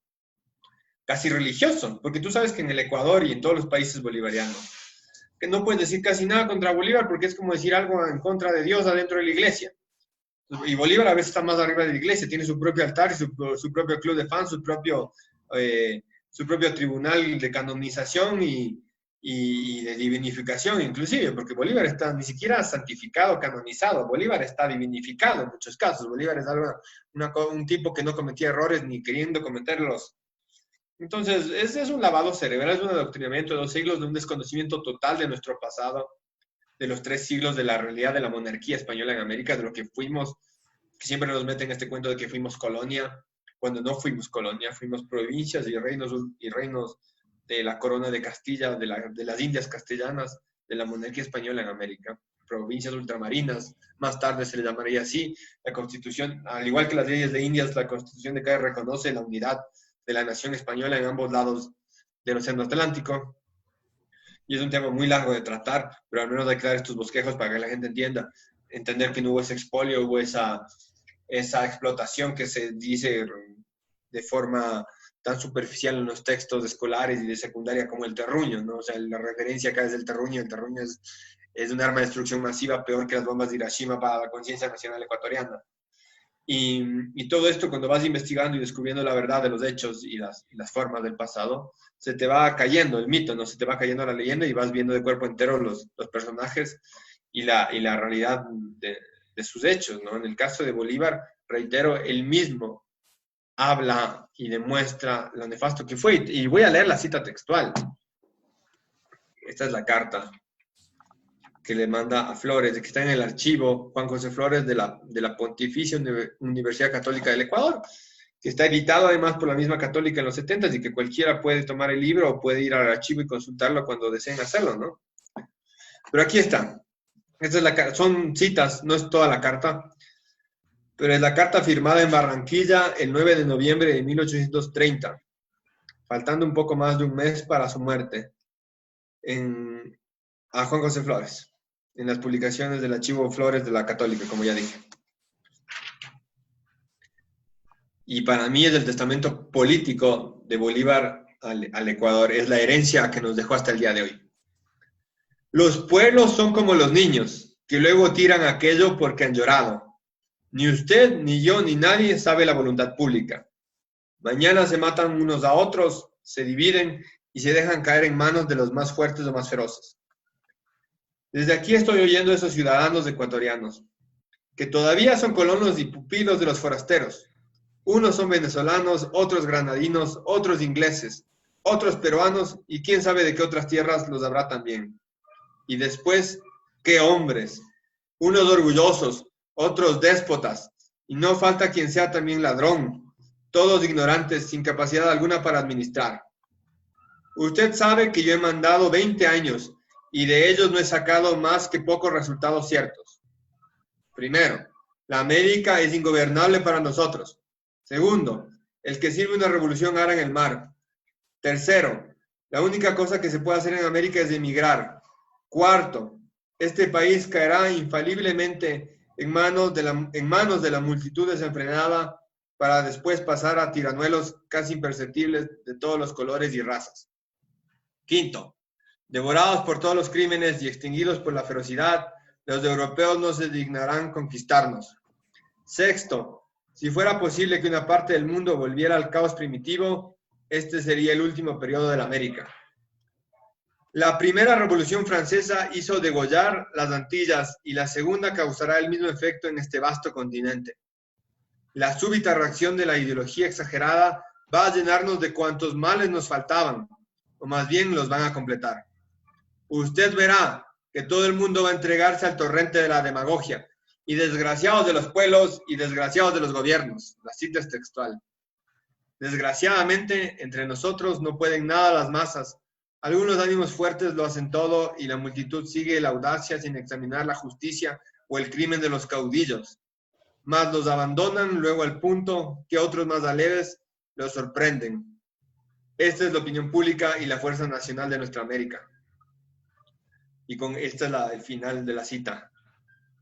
casi religioso, porque tú sabes que en el Ecuador y en todos los países bolivarianos, que no puedes decir casi nada contra Bolívar porque es como decir algo en contra de Dios adentro de la iglesia. Y Bolívar a veces está más arriba de la iglesia, tiene su propio altar, su propio club de fans, su propio tribunal de canonización y de divinificación inclusive, porque Bolívar está ni siquiera santificado, canonizado, Bolívar está divinificado en muchos casos. Bolívar es un tipo que no cometía errores ni queriendo cometerlos. Entonces, es un lavado cerebral, es un adoctrinamiento de 2 siglos, de un desconocimiento total de nuestro pasado, de los 3 siglos de la realidad de la monarquía española en América, de lo que fuimos, que siempre nos meten este cuento de que fuimos colonia, cuando no fuimos colonia, fuimos provincias y reinos de la corona de Castilla, de las Indias castellanas, de la monarquía española en América, provincias ultramarinas, más tarde se le llamaría así. La Constitución, al igual que las leyes de Indias, la Constitución de cada reconoce la unidad de la nación española en ambos lados del Océano Atlántico. Y es un tema muy largo de tratar, pero al menos hay que dar estos bosquejos para que la gente entienda, entender que no hubo ese expolio, hubo esa explotación que se dice de forma tan superficial en los textos escolares y de secundaria como el terruño, ¿no? O sea, la referencia acá es el terruño es un arma de destrucción masiva peor que las bombas de Hiroshima para la conciencia nacional ecuatoriana. Y todo esto, cuando vas investigando y descubriendo la verdad de los hechos y las formas del pasado, se te va cayendo el mito, ¿no? Se te va cayendo la leyenda y vas viendo de cuerpo entero los personajes y la realidad de sus hechos, ¿no? En el caso de Bolívar, reitero, él mismo habla y demuestra lo nefasto que fue. Y voy a leer la cita textual. Esta es la carta que le manda a Flores, que está en el archivo Juan José Flores de la Pontificia Universidad Católica del Ecuador, que está editado además por la misma católica en los 70s y que cualquiera puede tomar el libro o puede ir al archivo y consultarlo cuando deseen hacerlo, ¿no? Pero aquí está. Son citas, no es toda la carta, pero es la carta firmada en Barranquilla el 9 de noviembre de 1830, faltando un poco más de un mes para su muerte, a Juan José Flores, en las publicaciones del archivo Flores de la Católica, como ya dije. Y para mí es el testamento político de Bolívar al Ecuador, es la herencia que nos dejó hasta el día de hoy. Los pueblos son como los niños, que luego tiran aquello porque han llorado. Ni usted, ni yo, ni nadie sabe la voluntad pública. Mañana se matan unos a otros, se dividen y se dejan caer en manos de los más fuertes o más feroces. Desde aquí estoy oyendo a esos ciudadanos ecuatorianos, que todavía son colonos y pupilos de los forasteros. Unos son venezolanos, otros granadinos, otros ingleses, otros peruanos y quién sabe de qué otras tierras los habrá también. Y después, qué hombres, unos orgullosos, otros déspotas, y no falta quien sea también ladrón, todos ignorantes, sin capacidad alguna para administrar. Usted sabe que yo he mandado 20 años y de ellos no he sacado más que pocos resultados ciertos. Primero, la América es ingobernable para nosotros. Segundo, el que sirve una revolución ara en el mar. Tercero, la única cosa que se puede hacer en América es emigrar. Cuarto, este país caerá infaliblemente en manos de la multitud desenfrenada para después pasar a tiranuelos casi imperceptibles de todos los colores y razas. Quinto, devorados por todos los crímenes y extinguidos por la ferocidad, los europeos no se dignarán conquistarnos. Sexto, si fuera posible que una parte del mundo volviera al caos primitivo, este sería el último periodo de la América. La primera revolución francesa hizo degollar las Antillas y la segunda causará el mismo efecto en este vasto continente. La súbita reacción de la ideología exagerada va a llenarnos de cuantos males nos faltaban, o más bien los van a completar. Usted verá que todo el mundo va a entregarse al torrente de la demagogia, y desgraciados de los pueblos y desgraciados de los gobiernos. La cita es textual. Desgraciadamente, entre nosotros no pueden nada las masas. Algunos ánimos fuertes lo hacen todo y la multitud sigue la audacia sin examinar la justicia o el crimen de los caudillos. Mas los abandonan luego al punto que otros más aleves los sorprenden. Esta es la opinión pública y la fuerza nacional de nuestra América. Y con esta es el final de la cita.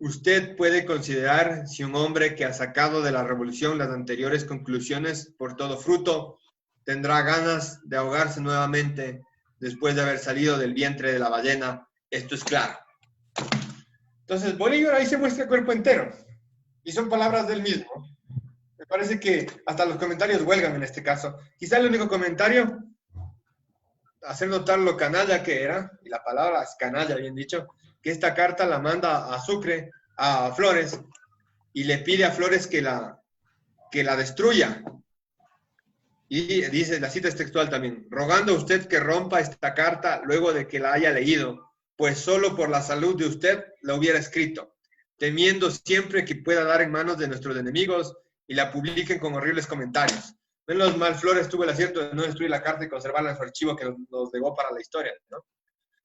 Usted puede considerar si un hombre que ha sacado de la revolución las anteriores conclusiones por todo fruto tendrá ganas de ahogarse nuevamente después de haber salido del vientre de la ballena. Esto es claro. Entonces, Bolívar ahí se muestra cuerpo entero. Y son palabras del mismo. Me parece que hasta los comentarios huelgan en este caso. Quizá el único comentario, hacer notar lo canalla que era, y la palabra es canalla, bien dicho, que esta carta la manda a Sucre, a Flores, y le pide a Flores que la destruya. Y dice, la cita es textual también, rogando a usted que rompa esta carta luego de que la haya leído, pues solo por la salud de usted la hubiera escrito, temiendo siempre que pueda dar en manos de nuestros enemigos y la publiquen con horribles comentarios. Menos mal Flores tuvo el acierto de no destruir la carta y conservarla en su archivo que nos legó para la historia, ¿no?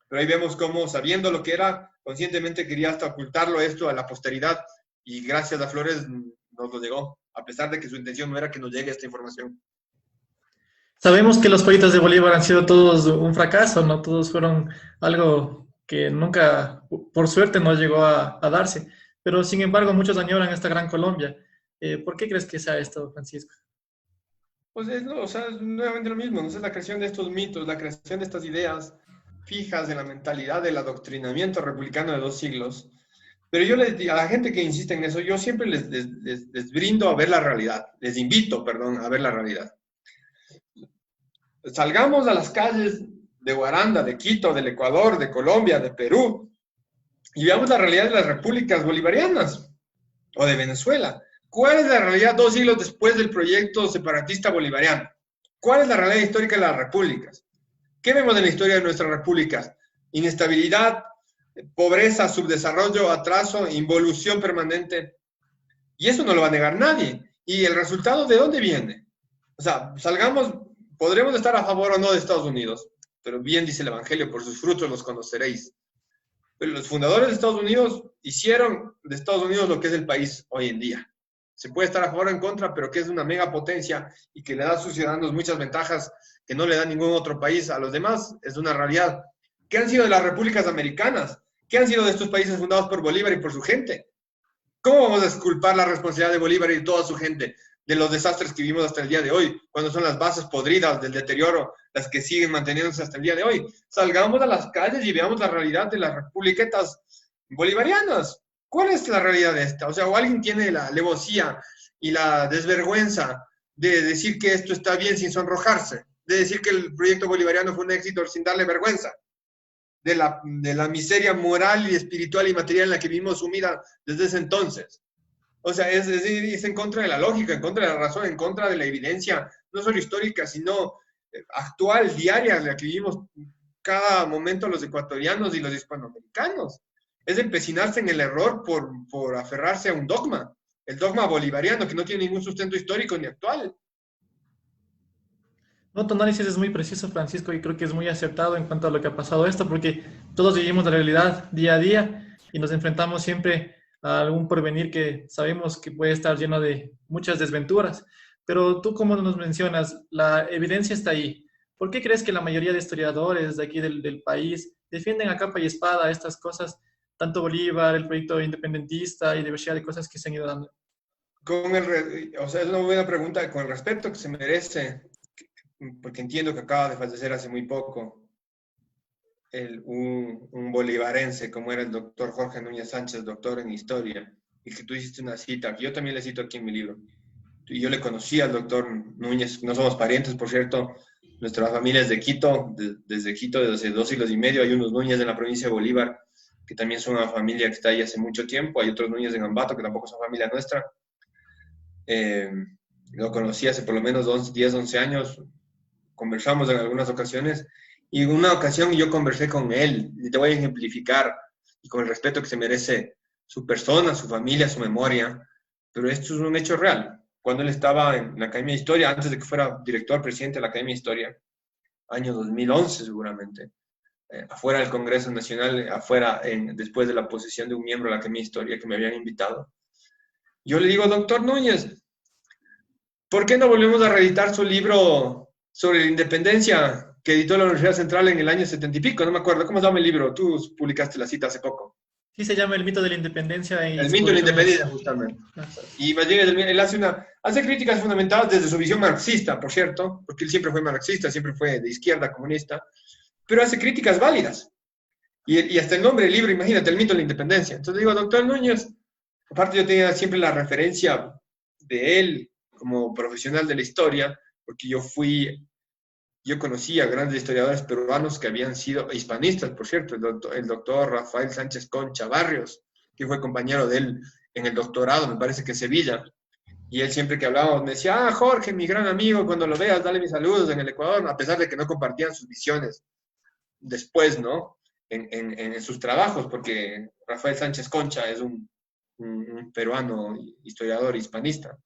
Pero ahí vemos cómo, sabiendo lo que era, conscientemente quería hasta ocultarlo esto a la posteridad, y gracias a Flores nos lo llegó, a pesar de que su intención no era que nos llegue esta información. Sabemos que los proyectos de Bolívar han sido todos un fracaso, ¿no? Todos fueron algo que nunca, por suerte, no llegó a darse. Pero, sin embargo, muchos añoran esta gran Colombia. ¿Por qué crees que sea esto, Francisco? Pues es nuevamente lo mismo, ¿no? Es la creación de estos mitos, la creación de estas ideas fijas en la mentalidad del adoctrinamiento republicano de 2 siglos. Pero yo a la gente que insiste en eso, yo siempre les brindo a ver la realidad, les invito, perdón, a ver la realidad. Salgamos a las calles de Guaranda, de Quito, del Ecuador, de Colombia, de Perú, y veamos la realidad de las repúblicas bolivarianas, o de Venezuela. ¿Cuál es la realidad 2 siglos después del proyecto separatista bolivariano? ¿Cuál es la realidad histórica de las repúblicas? ¿Qué vemos en la historia de nuestras repúblicas? Inestabilidad, pobreza, subdesarrollo, atraso, involución permanente. Y eso no lo va a negar nadie. ¿Y el resultado de dónde viene? O sea, podremos estar a favor o no de Estados Unidos, pero bien dice el Evangelio, por sus frutos los conoceréis. Pero los fundadores de Estados Unidos hicieron de Estados Unidos lo que es el país hoy en día. Se puede estar a favor o en contra, pero que es una megapotencia y que le da a sus ciudadanos muchas ventajas que no le da ningún otro país a los demás, es una realidad. ¿Qué han sido de las repúblicas americanas? ¿Qué han sido de estos países fundados por Bolívar y por su gente? ¿Cómo vamos a exculpar la responsabilidad de Bolívar y de toda su gente de los desastres que vivimos hasta el día de hoy, cuando son las bases podridas del deterioro las que siguen manteniéndose hasta el día de hoy? Salgamos a las calles y veamos la realidad de las republiquetas bolivarianas. ¿Cuál es la realidad de esta? O sea, o alguien tiene la alevosía y la desvergüenza de decir que esto está bien sin sonrojarse, de decir que el proyecto bolivariano fue un éxito sin darle vergüenza. de la miseria moral y espiritual y material en la que vivimos sumida desde ese entonces. O sea, es en contra de la lógica, en contra de la razón, en contra de la evidencia, no solo histórica, sino actual, diaria, en la que vivimos cada momento los ecuatorianos y los hispanoamericanos. Es empecinarse en el error por aferrarse a un dogma, el dogma bolivariano, que no tiene ningún sustento histórico ni actual. No, tu análisis es muy preciso, Francisco, y creo que es muy acertado en cuanto a lo que ha pasado esto, porque todos vivimos la realidad día a día y nos enfrentamos siempre a algún porvenir que sabemos que puede estar lleno de muchas desventuras. Pero tú, como nos mencionas, la evidencia está ahí. ¿Por qué crees que la mayoría de historiadores de aquí del país defienden a capa y espada estas cosas, tanto Bolívar, el proyecto independentista y diversidad de cosas que se han ido dando? O sea, es una buena pregunta con el respeto que se merece, porque entiendo que acaba de fallecer hace muy poco un bolivarense como era el doctor Jorge Núñez Sánchez, doctor en historia, y que tú hiciste una cita, que yo también le cito aquí en mi libro. Y yo le conocí al doctor Núñez, no somos parientes, por cierto, nuestra familia es de Quito, desde Quito, desde hace 2 siglos y medio, hay unos Núñez en la provincia de Bolívar, que también son una familia que está ahí hace mucho tiempo, hay otros Núñez en Ambato, que tampoco son familia nuestra. Lo conocí hace por lo menos 10, 11 años, conversamos en algunas ocasiones, y en una ocasión yo conversé con él, y te voy a ejemplificar, y con el respeto que se merece su persona, su familia, su memoria, pero esto es un hecho real. Cuando él estaba en la Academia de Historia, antes de que fuera director, presidente de la Academia de Historia, año 2011 seguramente, afuera del Congreso Nacional, después de la posesión de un miembro de la Academia de Historia que me habían invitado, yo le digo, doctor Núñez, ¿por qué no volvemos a reeditar su libro sobre la independencia que editó la Universidad Central en el año 70 y pico? No me acuerdo, ¿cómo se llama el libro? Tú publicaste la cita hace poco. Sí, se llama El mito de la independencia. El mito de la independencia, justamente. Y más bien él hace críticas fundamentadas desde su visión marxista, por cierto, porque él siempre fue marxista, siempre fue de izquierda, comunista, pero hace críticas válidas. Y hasta el nombre del libro, imagínate, El mito de la independencia. Entonces digo, doctor Núñez, aparte yo tenía siempre la referencia de él como profesional de la historia, porque yo conocí a grandes historiadores peruanos que habían sido hispanistas, por cierto, el doctor Rafael Sánchez Concha Barrios, que fue compañero de él en el doctorado, me parece que en Sevilla, y él siempre que hablábamos me decía, Jorge, mi gran amigo, cuando lo veas, dale mis saludos en el Ecuador, a pesar de que no compartían sus visiones después, ¿no? En sus trabajos, porque Rafael Sánchez Concha es un peruano historiador hispanista,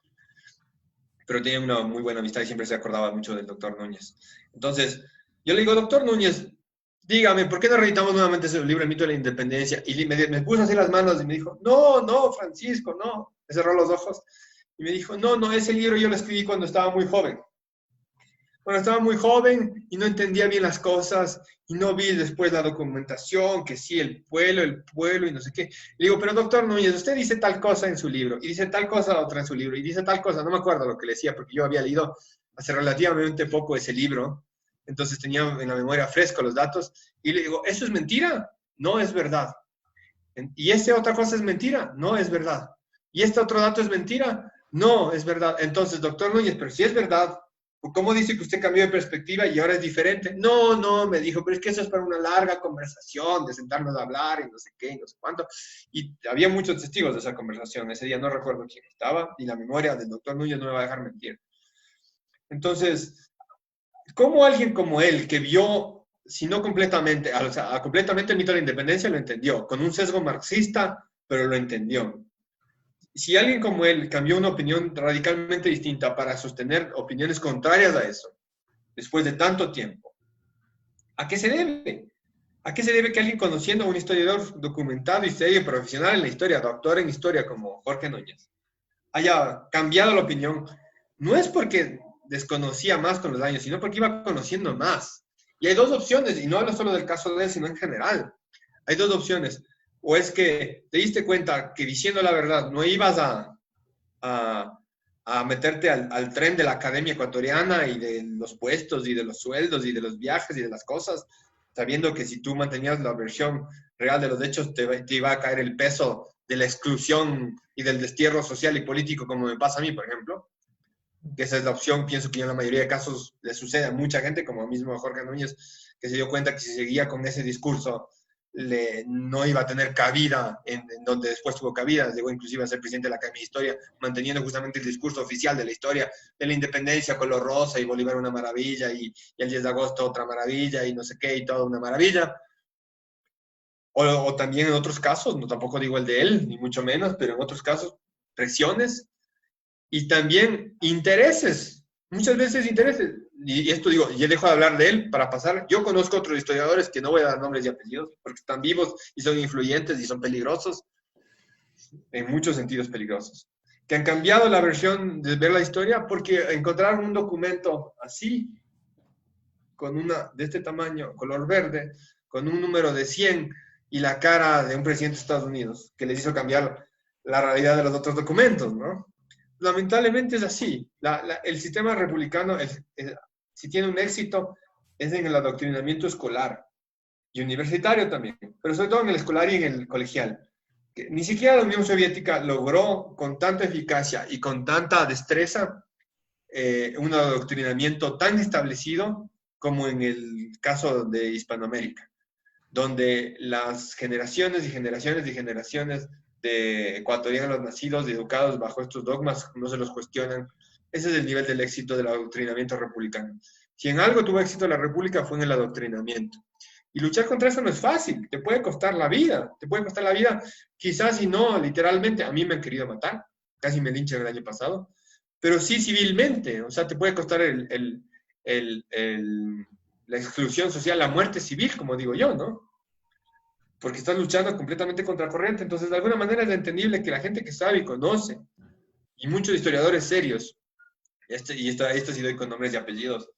pero tenía una muy buena amistad y siempre se acordaba mucho del doctor Núñez. Entonces, yo le digo, doctor Núñez, dígame, ¿por qué no reeditamos nuevamente ese libro, El mito de la independencia? Y me puso así las manos y me dijo, no, Francisco, no. Me cerró los ojos y me dijo, no, ese libro yo lo escribí cuando estaba muy joven. Cuando estaba muy joven y no entendía bien las cosas y no vi después la documentación, que sí, el pueblo y no sé qué. Le digo, pero doctor Núñez, usted dice tal cosa en su libro y dice tal cosa otra en su libro y dice tal cosa, no me acuerdo lo que le decía porque yo había leído hace relativamente poco ese libro, entonces tenía en la memoria fresco los datos y le digo, ¿eso es mentira? No es verdad. ¿Y esta otra cosa es mentira? No es verdad. ¿Y este otro dato es mentira? No es verdad. Entonces, doctor Núñez, pero si es verdad, ¿cómo dice que usted cambió de perspectiva y ahora es diferente? No, me dijo, pero es que eso es para una larga conversación, de sentarnos a hablar y no sé qué y no sé cuánto. Y había muchos testigos de esa conversación. Ese día no recuerdo quién estaba y la memoria del doctor Núñez no me va a dejar mentir. Entonces, ¿cómo alguien como él, que vio, si no completamente, o sea, completamente el mito de la independencia, lo entendió, con un sesgo marxista, pero lo entendió? Si alguien como él cambió una opinión radicalmente distinta para sostener opiniones contrarias a eso, después de tanto tiempo, ¿a qué se debe? ¿A qué se debe que alguien conociendo a un historiador documentado y serio profesional en la historia, doctor en historia como Jorge Núñez, haya cambiado la opinión? No es porque desconocía más con los años, sino porque iba conociendo más. Y hay dos opciones, y no hablo solo del caso de él, sino en general. Hay dos opciones. O es que te diste cuenta que diciendo la verdad no ibas a meterte al tren de la academia ecuatoriana y de los puestos y de los sueldos y de los viajes y de las cosas, sabiendo que si tú mantenías la versión real de los hechos te iba a caer el peso de la exclusión y del destierro social y político, como me pasa a mí, por ejemplo. que esa es la opción. Pienso que en la mayoría de casos le sucede a mucha gente, como al mismo Jorge Núñez, que se dio cuenta que si seguía con ese discurso no iba a tener cabida en donde después tuvo cabida. Llegó inclusive a ser presidente de la Academia de Historia, manteniendo justamente el discurso oficial de la historia, de la independencia, color rosa, y Bolívar una maravilla, y el 10 de agosto otra maravilla, y no sé qué, y toda una maravilla. O también en otros casos, no tampoco digo el de él, ni mucho menos, pero en otros casos, presiones y también intereses, muchas veces intereses. Y esto digo, ya dejo de hablar de él para pasar. Yo conozco otros historiadores que no voy a dar nombres y apellidos porque están vivos y son influyentes y son peligrosos, en muchos sentidos peligrosos, que han cambiado la versión de ver la historia porque encontraron un documento así, con una de este tamaño, color verde, con un número de 100 y la cara de un presidente de Estados Unidos, que les hizo cambiar la realidad de los otros documentos, ¿no? Lamentablemente es así. El sistema republicano, si tiene un éxito, es en el adoctrinamiento escolar y universitario también, pero sobre todo en el escolar y en el colegial. Que ni siquiera la Unión Soviética logró con tanta eficacia y con tanta destreza un adoctrinamiento tan establecido como en el caso de Hispanoamérica, donde las generaciones y generaciones y generaciones de ecuatorianos nacidos y educados bajo estos dogmas no se los cuestionan. Ese es el nivel del éxito del adoctrinamiento republicano. Si en algo tuvo éxito la República fue en el adoctrinamiento. Y luchar contra eso no es fácil, te puede costar la vida, quizás y no literalmente. A mí me han querido matar, casi me linchan el año pasado, pero sí civilmente, o sea, te puede costar la exclusión social, la muerte civil, como digo yo, ¿no? Porque estás luchando completamente contracorriente. Entonces, de alguna manera es entendible que la gente que sabe y conoce, y muchos historiadores serios, esto sí doy con nombres y apellidos,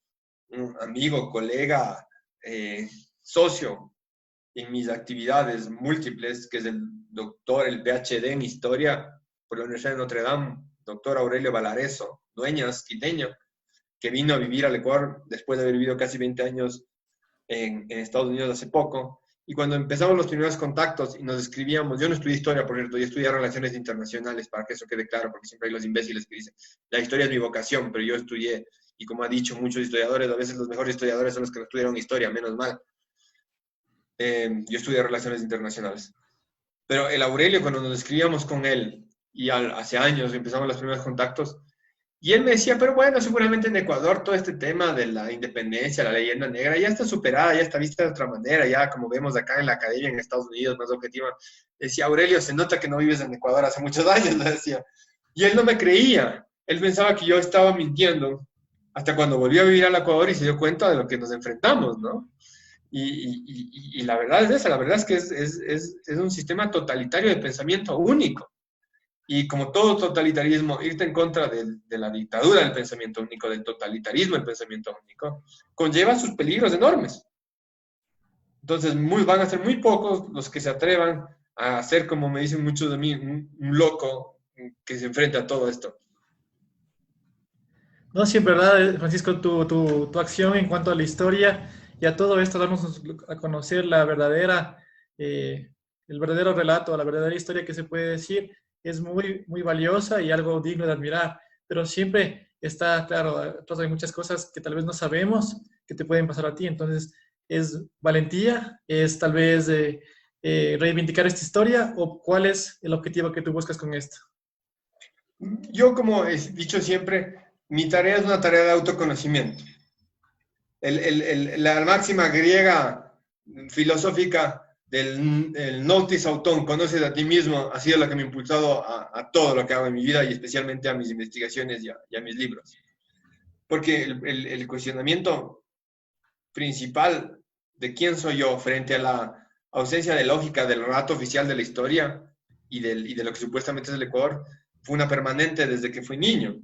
un amigo, colega, socio en mis actividades múltiples, que es el PhD en Historia por la Universidad de Notre Dame, doctor Aurelio Valareso Dueñas, quiteño, que vino a vivir al Ecuador después de haber vivido casi 20 años en Estados Unidos hace poco. Y cuando empezamos los primeros contactos y nos escribíamos, yo no estudié historia, por cierto, yo estudié relaciones internacionales, para que eso quede claro, porque siempre hay los imbéciles que dicen, la historia es mi vocación, pero yo estudié, y como ha dicho muchos historiadores, a veces los mejores historiadores son los que no estudiaron historia, menos mal. Yo estudié relaciones internacionales. Pero el Aurelio, cuando nos escribíamos con él, y hace años empezamos los primeros contactos, y él me decía, pero bueno, seguramente en Ecuador todo este tema de la independencia, la leyenda negra, ya está superada, ya está vista de otra manera, ya como vemos acá en la academia en Estados Unidos, más objetiva. Decía, Aurelio, se nota que no vives en Ecuador hace muchos años, le decía. Y él no me creía, él pensaba que yo estaba mintiendo, hasta cuando volvió a vivir al Ecuador y se dio cuenta de lo que nos enfrentamos, ¿no? Y la verdad es esa, la verdad es que es un sistema totalitario de pensamiento único. Y como todo totalitarismo, irte en contra de la dictadura del pensamiento único, del totalitarismo del pensamiento único, conlleva sus peligros enormes. Entonces, van a ser muy pocos los que se atrevan a hacer, como me dicen muchos de mí, un loco que se enfrente a todo esto. No, sí, en verdad, Francisco, tu acción en cuanto a la historia y a todo esto, darnos a conocer la verdadera, el verdadero relato, la verdadera historia que se puede decir, es muy, muy valiosa y algo digno de admirar. Pero siempre está, claro, atrás hay muchas cosas que tal vez no sabemos que te pueden pasar a ti. Entonces, es valentía, es tal vez reivindicar esta historia, o cuál es el objetivo que tú buscas con esto. Yo, como he dicho siempre, mi tarea es una tarea de autoconocimiento. La máxima griega filosófica del notis auton, conoces a ti mismo, ha sido la que me ha impulsado a todo lo que hago en mi vida y especialmente a mis investigaciones y a mis libros. Porque el cuestionamiento principal de quién soy yo frente a la ausencia de lógica del relato oficial de la historia y de lo que supuestamente es el Ecuador fue una permanente desde que fui niño.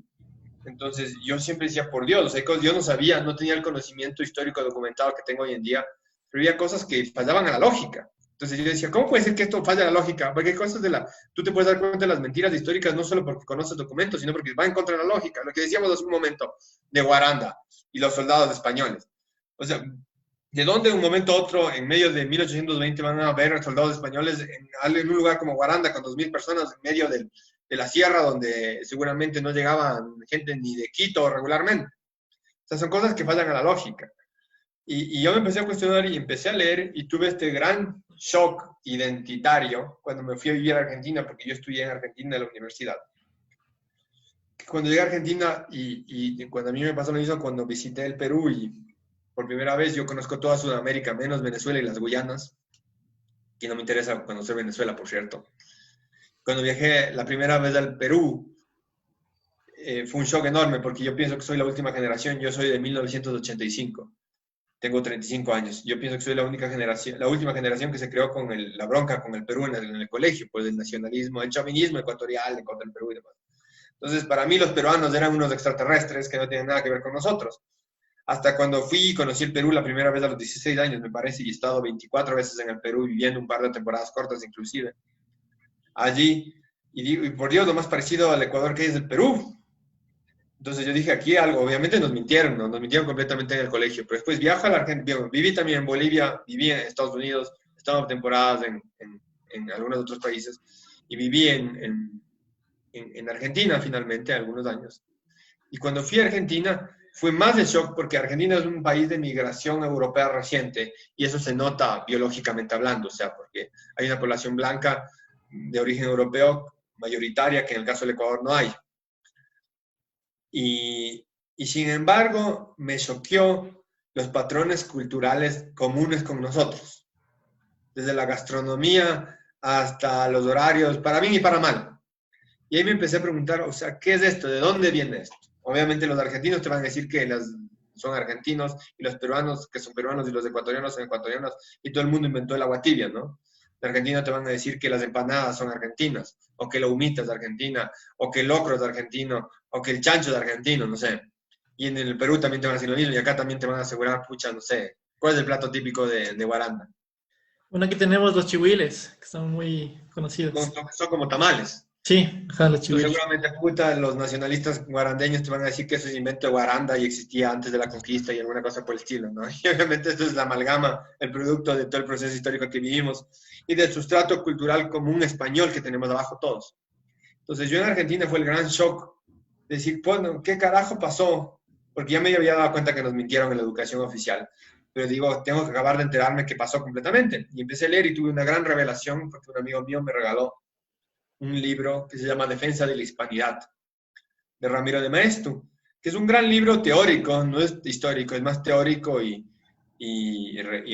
Entonces yo siempre decía, por Dios, yo no sabía, no tenía el conocimiento histórico documentado que tengo hoy en día, pero había cosas que fallaban a la lógica. Entonces yo decía, ¿cómo puede ser que esto falle a la lógica? Porque hay cosas tú te puedes dar cuenta de las mentiras históricas no solo porque conoces documentos, sino porque va en contra de la lógica. Lo que decíamos hace un momento de Guaranda y los soldados españoles. O sea, ¿de dónde de un momento a otro, en medio de 1820, van a haber soldados españoles en un lugar como Guaranda con 2.000 personas en medio de la sierra, donde seguramente no llegaban gente ni de Quito regularmente. O sea, son cosas que fallan a la lógica. Y yo me empecé a cuestionar y empecé a leer y tuve este gran shock identitario cuando me fui a vivir a Argentina, porque yo estudié en Argentina en la universidad. Cuando llegué a Argentina y cuando a mí me pasó lo mismo cuando visité el Perú y por primera vez yo conozco toda Sudamérica, menos Venezuela y las Guyanas, que no me interesa conocer Venezuela, por cierto. Cuando viajé la primera vez al Perú, fue un shock enorme porque yo pienso que soy la última generación, yo soy de 1985. Tengo 35 años. Yo pienso que soy la única generación, la última generación que se creó con la bronca con el Perú en el colegio, pues del nacionalismo, el chauvinismo ecuatorial contra el Perú y demás. Entonces, para mí los peruanos eran unos extraterrestres que no tienen nada que ver con nosotros. Hasta cuando fui y conocí el Perú la primera vez a los 16 años, me parece, y he estado 24 veces en el Perú, viviendo un par de temporadas cortas inclusive. Allí, y digo, y por Dios, lo más parecido al Ecuador que es el Perú. Entonces yo dije, aquí algo, obviamente nos mintieron, ¿no? Nos mintieron completamente en el colegio, pero después viajo a la Argentina, viví también en Bolivia, viví en Estados Unidos, he estado temporadas en algunos otros países, y viví en Argentina finalmente, algunos años. Y cuando fui a Argentina, fue más de shock porque Argentina es un país de migración europea reciente, y eso se nota biológicamente hablando, o sea, porque hay una población blanca de origen europeo mayoritaria que en el caso del Ecuador no hay. Y sin embargo, me choqueó los patrones culturales comunes con nosotros, desde la gastronomía hasta los horarios, para bien y para mal. Y ahí me empecé a preguntar, o sea, ¿qué es esto? ¿De dónde viene esto? Obviamente los argentinos te van a decir que son argentinos, y los peruanos que son peruanos, y los ecuatorianos son ecuatorianos, y todo el mundo inventó el agua tibia, ¿no? Los argentinos te van a decir que las empanadas son argentinas, o que la humita es argentina, o que el locro es argentino, o que el chancho es argentino, no sé. Y en el Perú también te van a decir lo mismo, y acá también te van a asegurar, pucha, no sé, ¿cuál es el plato típico de Guaranda? Bueno, aquí tenemos los chihuiles, que son muy conocidos. Son como tamales. Sí, ajá, los Entonces, chihuiles. seguramente, puta, los nacionalistas guarandeños te van a decir que eso es invento de Guaranda y existía antes de la conquista y alguna cosa por el estilo, ¿no? Y obviamente esto es la amalgama, el producto de todo el proceso histórico que vivimos y del sustrato cultural común español que tenemos abajo todos. Entonces, yo en Argentina fue el gran shock de decir, bueno, ¿qué carajo pasó? Porque ya me había dado cuenta que nos mintieron en la educación oficial. Pero digo, tengo que acabar de enterarme qué pasó completamente. Y empecé a leer y tuve una gran revelación porque un amigo mío me regaló un libro que se llama Defensa de la Hispanidad, de Ramiro de Maeztu, que es un gran libro teórico, no es histórico, es más teórico y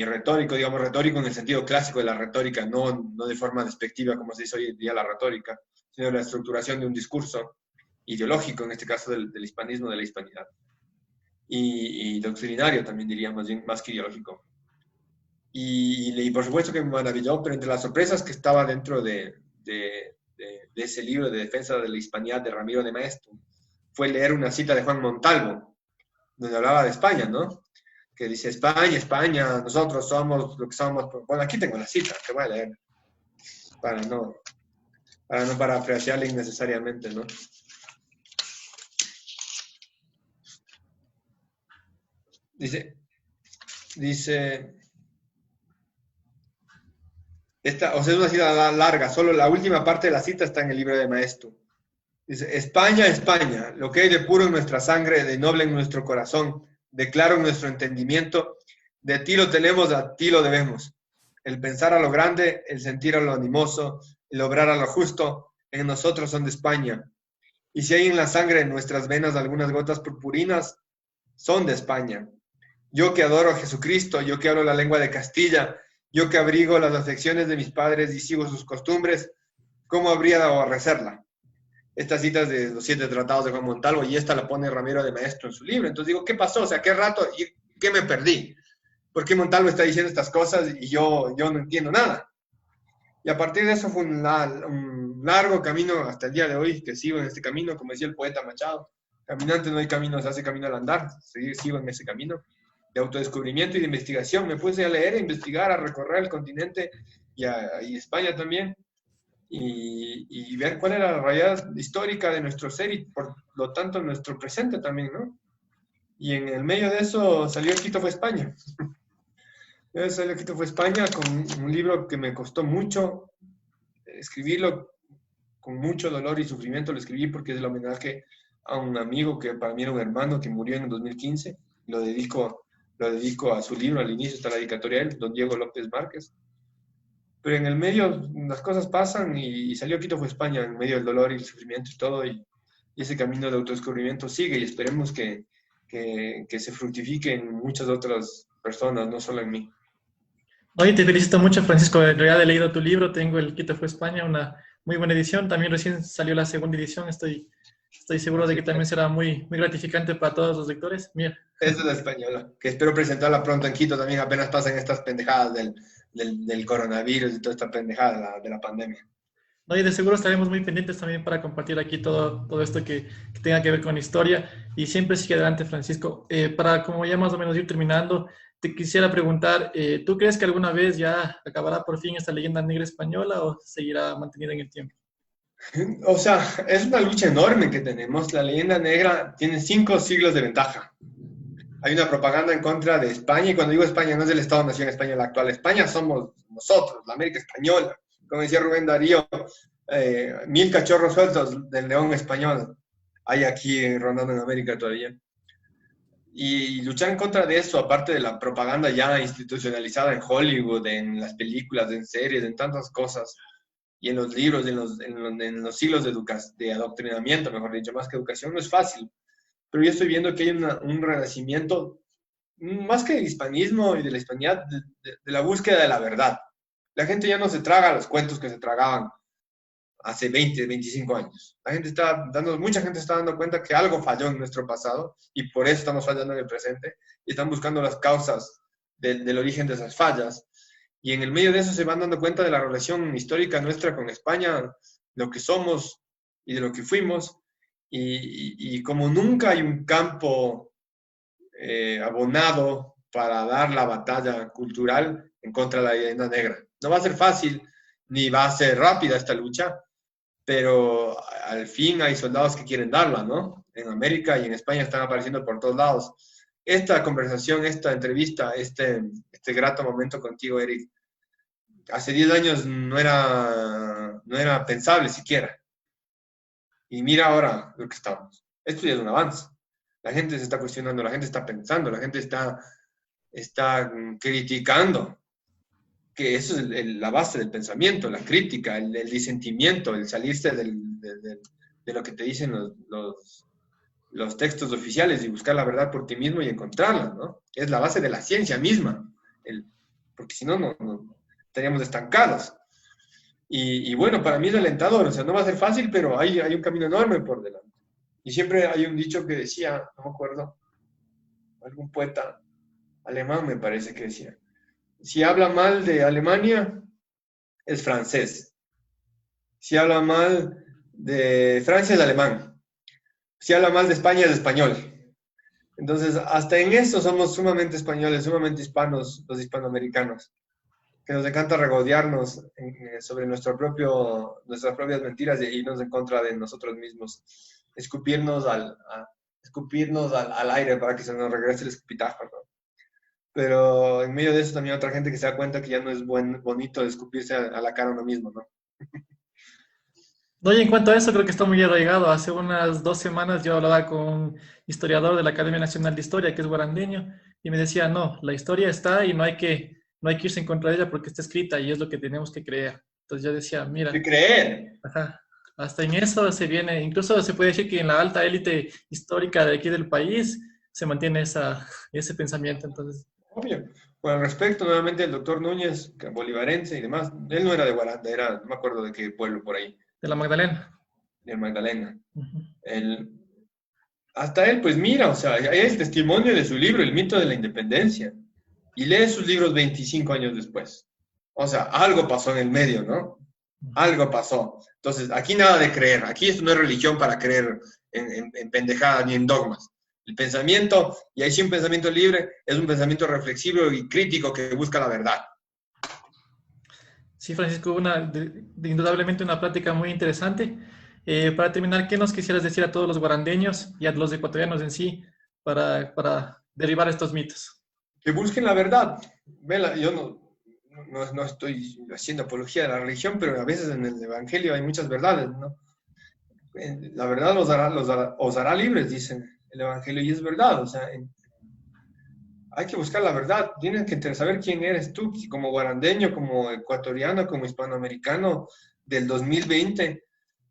retórico, digamos, retórico en el sentido clásico de la retórica, no de forma despectiva como se dice hoy en día la retórica, sino la estructuración de un discurso ideológico, en este caso del hispanismo, de la hispanidad. Y doctrinario también diría, más bien, más que ideológico. Y por supuesto que me maravilló, pero entre las sorpresas que estaba dentro de ese libro de Defensa de la Hispanidad de Ramiro de Maeztu fue leer una cita de Juan Montalvo, donde hablaba de España, ¿no? Que dice, España, España, nosotros somos lo que somos. Bueno, aquí tengo la cita, te voy a leer, para no parafrasearla innecesariamente, ¿no? Dice, o sea, es una cita larga, solo la última parte de la cita está en el libro de Maeztu. Dice, España, España, lo que hay de puro en nuestra sangre, de noble en nuestro corazón, de claro en nuestro entendimiento, de ti lo tenemos, a ti lo debemos. El pensar a lo grande, el sentir a lo animoso, el obrar a lo justo, en nosotros son de España. Y si hay en la sangre, en nuestras venas, algunas gotas purpurinas, son de España. Yo que adoro a Jesucristo, yo que hablo la lengua de Castilla, yo que abrigo las afecciones de mis padres y sigo sus costumbres, ¿cómo habría de aborrecerla? Estas citas de los 7 tratados de Juan Montalvo, y esta la pone Ramiro de Maeztu en su libro. Entonces digo, ¿qué pasó? O sea, ¿qué rato? ¿Qué me perdí? ¿Por qué Montalvo está diciendo estas cosas y yo no entiendo nada? Y a partir de eso fue un largo camino hasta el día de hoy, que sigo en este camino, como decía el poeta Machado, caminante no hay camino, se hace camino al andar, sigo en ese camino de autodescubrimiento y de investigación. Me puse a leer, a investigar, a recorrer el continente y España también, y ver cuál era la realidad histórica de nuestro ser y por lo tanto nuestro presente también, ¿no? Y en el medio de eso salió Quito fue España. Salió Quito fue España con un libro que me costó mucho escribirlo, con mucho dolor y sufrimiento lo escribí porque es el homenaje a un amigo que para mí era un hermano que murió en el 2015. Lo dedico a su libro, al inicio está la dedicatoria a él, don Diego López Márquez. Pero en el medio las cosas pasan y salió Quito fue España, en medio del dolor y el sufrimiento y todo, y ese camino de autodescubrimiento sigue y esperemos que se fructifique en muchas otras personas, no solo en mí. Oye, te felicito mucho, Francisco. En realidad he leído tu libro, tengo el Quito fue España, una muy buena edición. También recién salió la segunda edición. Estoy seguro de que también será muy, muy gratificante para todos los lectores. Mira. Esa es la española, que espero presentarla pronto en Quito también, apenas pasan estas pendejadas del coronavirus y toda esta pendejada de la pandemia. No, y de seguro estaremos muy pendientes también para compartir aquí todo esto que tenga que ver con historia. Y siempre sigue adelante, Francisco. Para como ya más o menos ir terminando, te quisiera preguntar, ¿tú crees que alguna vez ya acabará por fin esta leyenda negra española o seguirá mantenida en el tiempo? O sea, es una lucha enorme que tenemos. La leyenda negra tiene 5 siglos de ventaja. Hay una propaganda en contra de España, y cuando digo España no es el Estado-Nación España la actual. España somos nosotros, la América española. Como decía Rubén Darío, 1000 cachorros sueltos del león español hay aquí rondando en América todavía. Y luchar en contra de eso, aparte de la propaganda ya institucionalizada en Hollywood, en las películas, en series, en tantas cosas, y en los libros, en los siglos de adoctrinamiento, mejor dicho, más que educación, no es fácil. Pero yo estoy viendo que hay un renacimiento, más que del hispanismo y de la hispanidad, de la búsqueda de la verdad. La gente ya no se traga los cuentos que se tragaban hace 20, 25 años. Mucha gente está dando cuenta que algo falló en nuestro pasado y por eso estamos fallando en el presente y están buscando las causas del origen de esas fallas. Y en el medio de eso se van dando cuenta de la relación histórica nuestra con España, lo que somos y de lo que fuimos. Y como nunca hay un campo abonado para dar la batalla cultural en contra de la leyenda negra. No va a ser fácil, ni va a ser rápida esta lucha, pero al fin hay soldados que quieren darla, ¿no? En América y en España están apareciendo por todos lados. Esta conversación, esta entrevista, este grato momento contigo, Eric, hace 10 años no era pensable siquiera. Y mira ahora lo que estamos. Esto ya es un avance. La gente se está cuestionando, la gente está pensando, la gente está criticando. Que eso es la base del pensamiento, la crítica, el disentimiento, el salirse de lo que te dicen los textos oficiales y buscar la verdad por ti mismo y encontrarla, ¿no? Es la base de la ciencia misma, porque si no estaríamos estancados. Y bueno, para mí es alentador, o sea, no va a ser fácil, pero hay un camino enorme por delante. Y siempre hay un dicho que decía, no me acuerdo, algún poeta alemán me parece que decía, si habla mal de Alemania, es francés. Si habla mal de Francia, es alemán. Si habla mal de España, es español. Entonces, hasta en eso somos sumamente españoles, sumamente hispanos, los hispanoamericanos, que nos encanta regodearnos sobre nuestras propias mentiras y irnos en contra de nosotros mismos, escupirnos al aire para que se nos regrese el escupitajo, ¿no? Pero en medio de eso también hay otra gente que se da cuenta que ya no es bonito escupirse a la cara a uno mismo, ¿no? Oye, en cuanto a eso, creo que está muy arraigado. Hace unas 2 semanas yo hablaba con un historiador de la Academia Nacional de Historia, que es guarandeño, y me decía, no, la historia está y no hay que irse en contra de ella porque está escrita y es lo que tenemos que creer. Entonces yo decía, mira, ¿Qué creer? ajá, hasta en eso se viene, incluso se puede decir que en la alta élite histórica de aquí del país se mantiene ese pensamiento. Entonces, Obvio. Bueno, al respecto, nuevamente, el doctor Núñez, bolivarense y demás, él no era de Guaranda, no me acuerdo de qué pueblo por ahí, de la Magdalena. de Magdalena. Uh-huh. Hasta él, pues mira, o sea, hay el testimonio de su libro, El mito de la independencia, y lee sus libros 25 años después. O sea, algo pasó en el medio, ¿no? Algo pasó. Entonces, aquí nada de creer, aquí esto no es religión para creer en pendejadas ni en dogmas. El pensamiento, y ahí sí un pensamiento libre, es un pensamiento reflexivo y crítico que busca la verdad. Sí, Francisco, indudablemente una plática muy interesante. Para terminar, ¿qué nos quisieras decir a todos los guarandeños y a los ecuatorianos en sí para derribar estos mitos? Que busquen la verdad. Vela, yo no estoy haciendo apología de la religión, pero a veces en el Evangelio hay muchas verdades, ¿no? La verdad os hará libres, dicen el Evangelio, y es verdad, o sea, hay que buscar la verdad, tienes que saber quién eres tú, como guarandeño, como ecuatoriano, como hispanoamericano del 2020,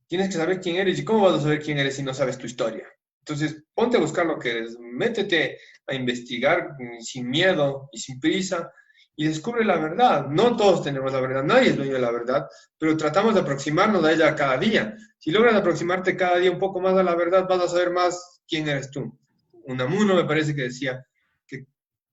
tienes que saber quién eres, y cómo vas a saber quién eres si no sabes tu historia. Entonces, ponte a buscar lo que eres, métete a investigar sin miedo y sin prisa, y descubre la verdad. No todos tenemos la verdad, nadie es dueño de la verdad, pero tratamos de aproximarnos a ella cada día. Si logras aproximarte cada día un poco más a la verdad, vas a saber más quién eres tú. Unamuno me parece que decía que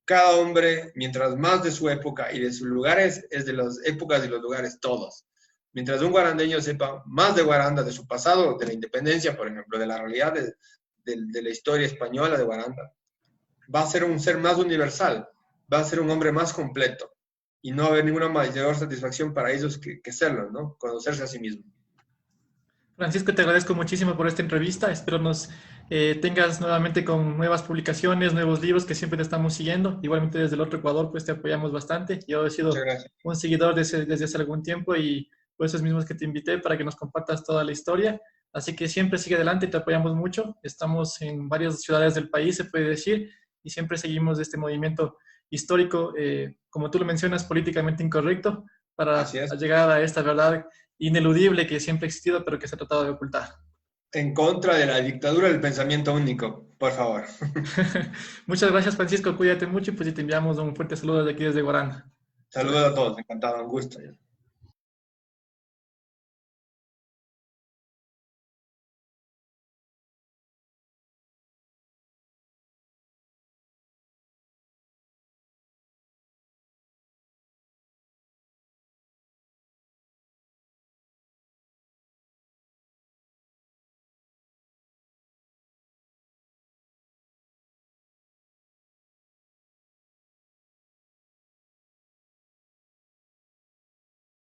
cada hombre, mientras más de su época y de sus lugares, es de las épocas y los lugares todos. Mientras un guarandeño sepa más de Guaranda, de su pasado, de la independencia, por ejemplo, de la realidad de la historia española de Guaranda, va a ser un ser más universal, va a ser un hombre más completo y no va a haber ninguna mayor satisfacción para ellos que serlo, ¿no? Conocerse a sí mismo. Francisco, te agradezco muchísimo por esta entrevista. Espero nos tengas nuevamente con nuevas publicaciones, nuevos libros que siempre te estamos siguiendo. Igualmente desde el otro Ecuador, pues te apoyamos bastante. Yo he sido un seguidor desde hace algún tiempo y por eso es mismo que te invité para que nos compartas toda la historia. Así que siempre sigue adelante y te apoyamos mucho. Estamos en varias ciudades del país, se puede decir, y siempre seguimos este movimiento histórico, como tú lo mencionas, políticamente incorrecto, para llegar a esta verdad ineludible que siempre ha existido, pero que se ha tratado de ocultar. En contra de la dictadura del pensamiento único, por favor. Muchas gracias, Francisco. Cuídate mucho y pues te enviamos un fuerte saludo desde aquí, desde Guaranda. Saludos a todos, encantado, un gusto.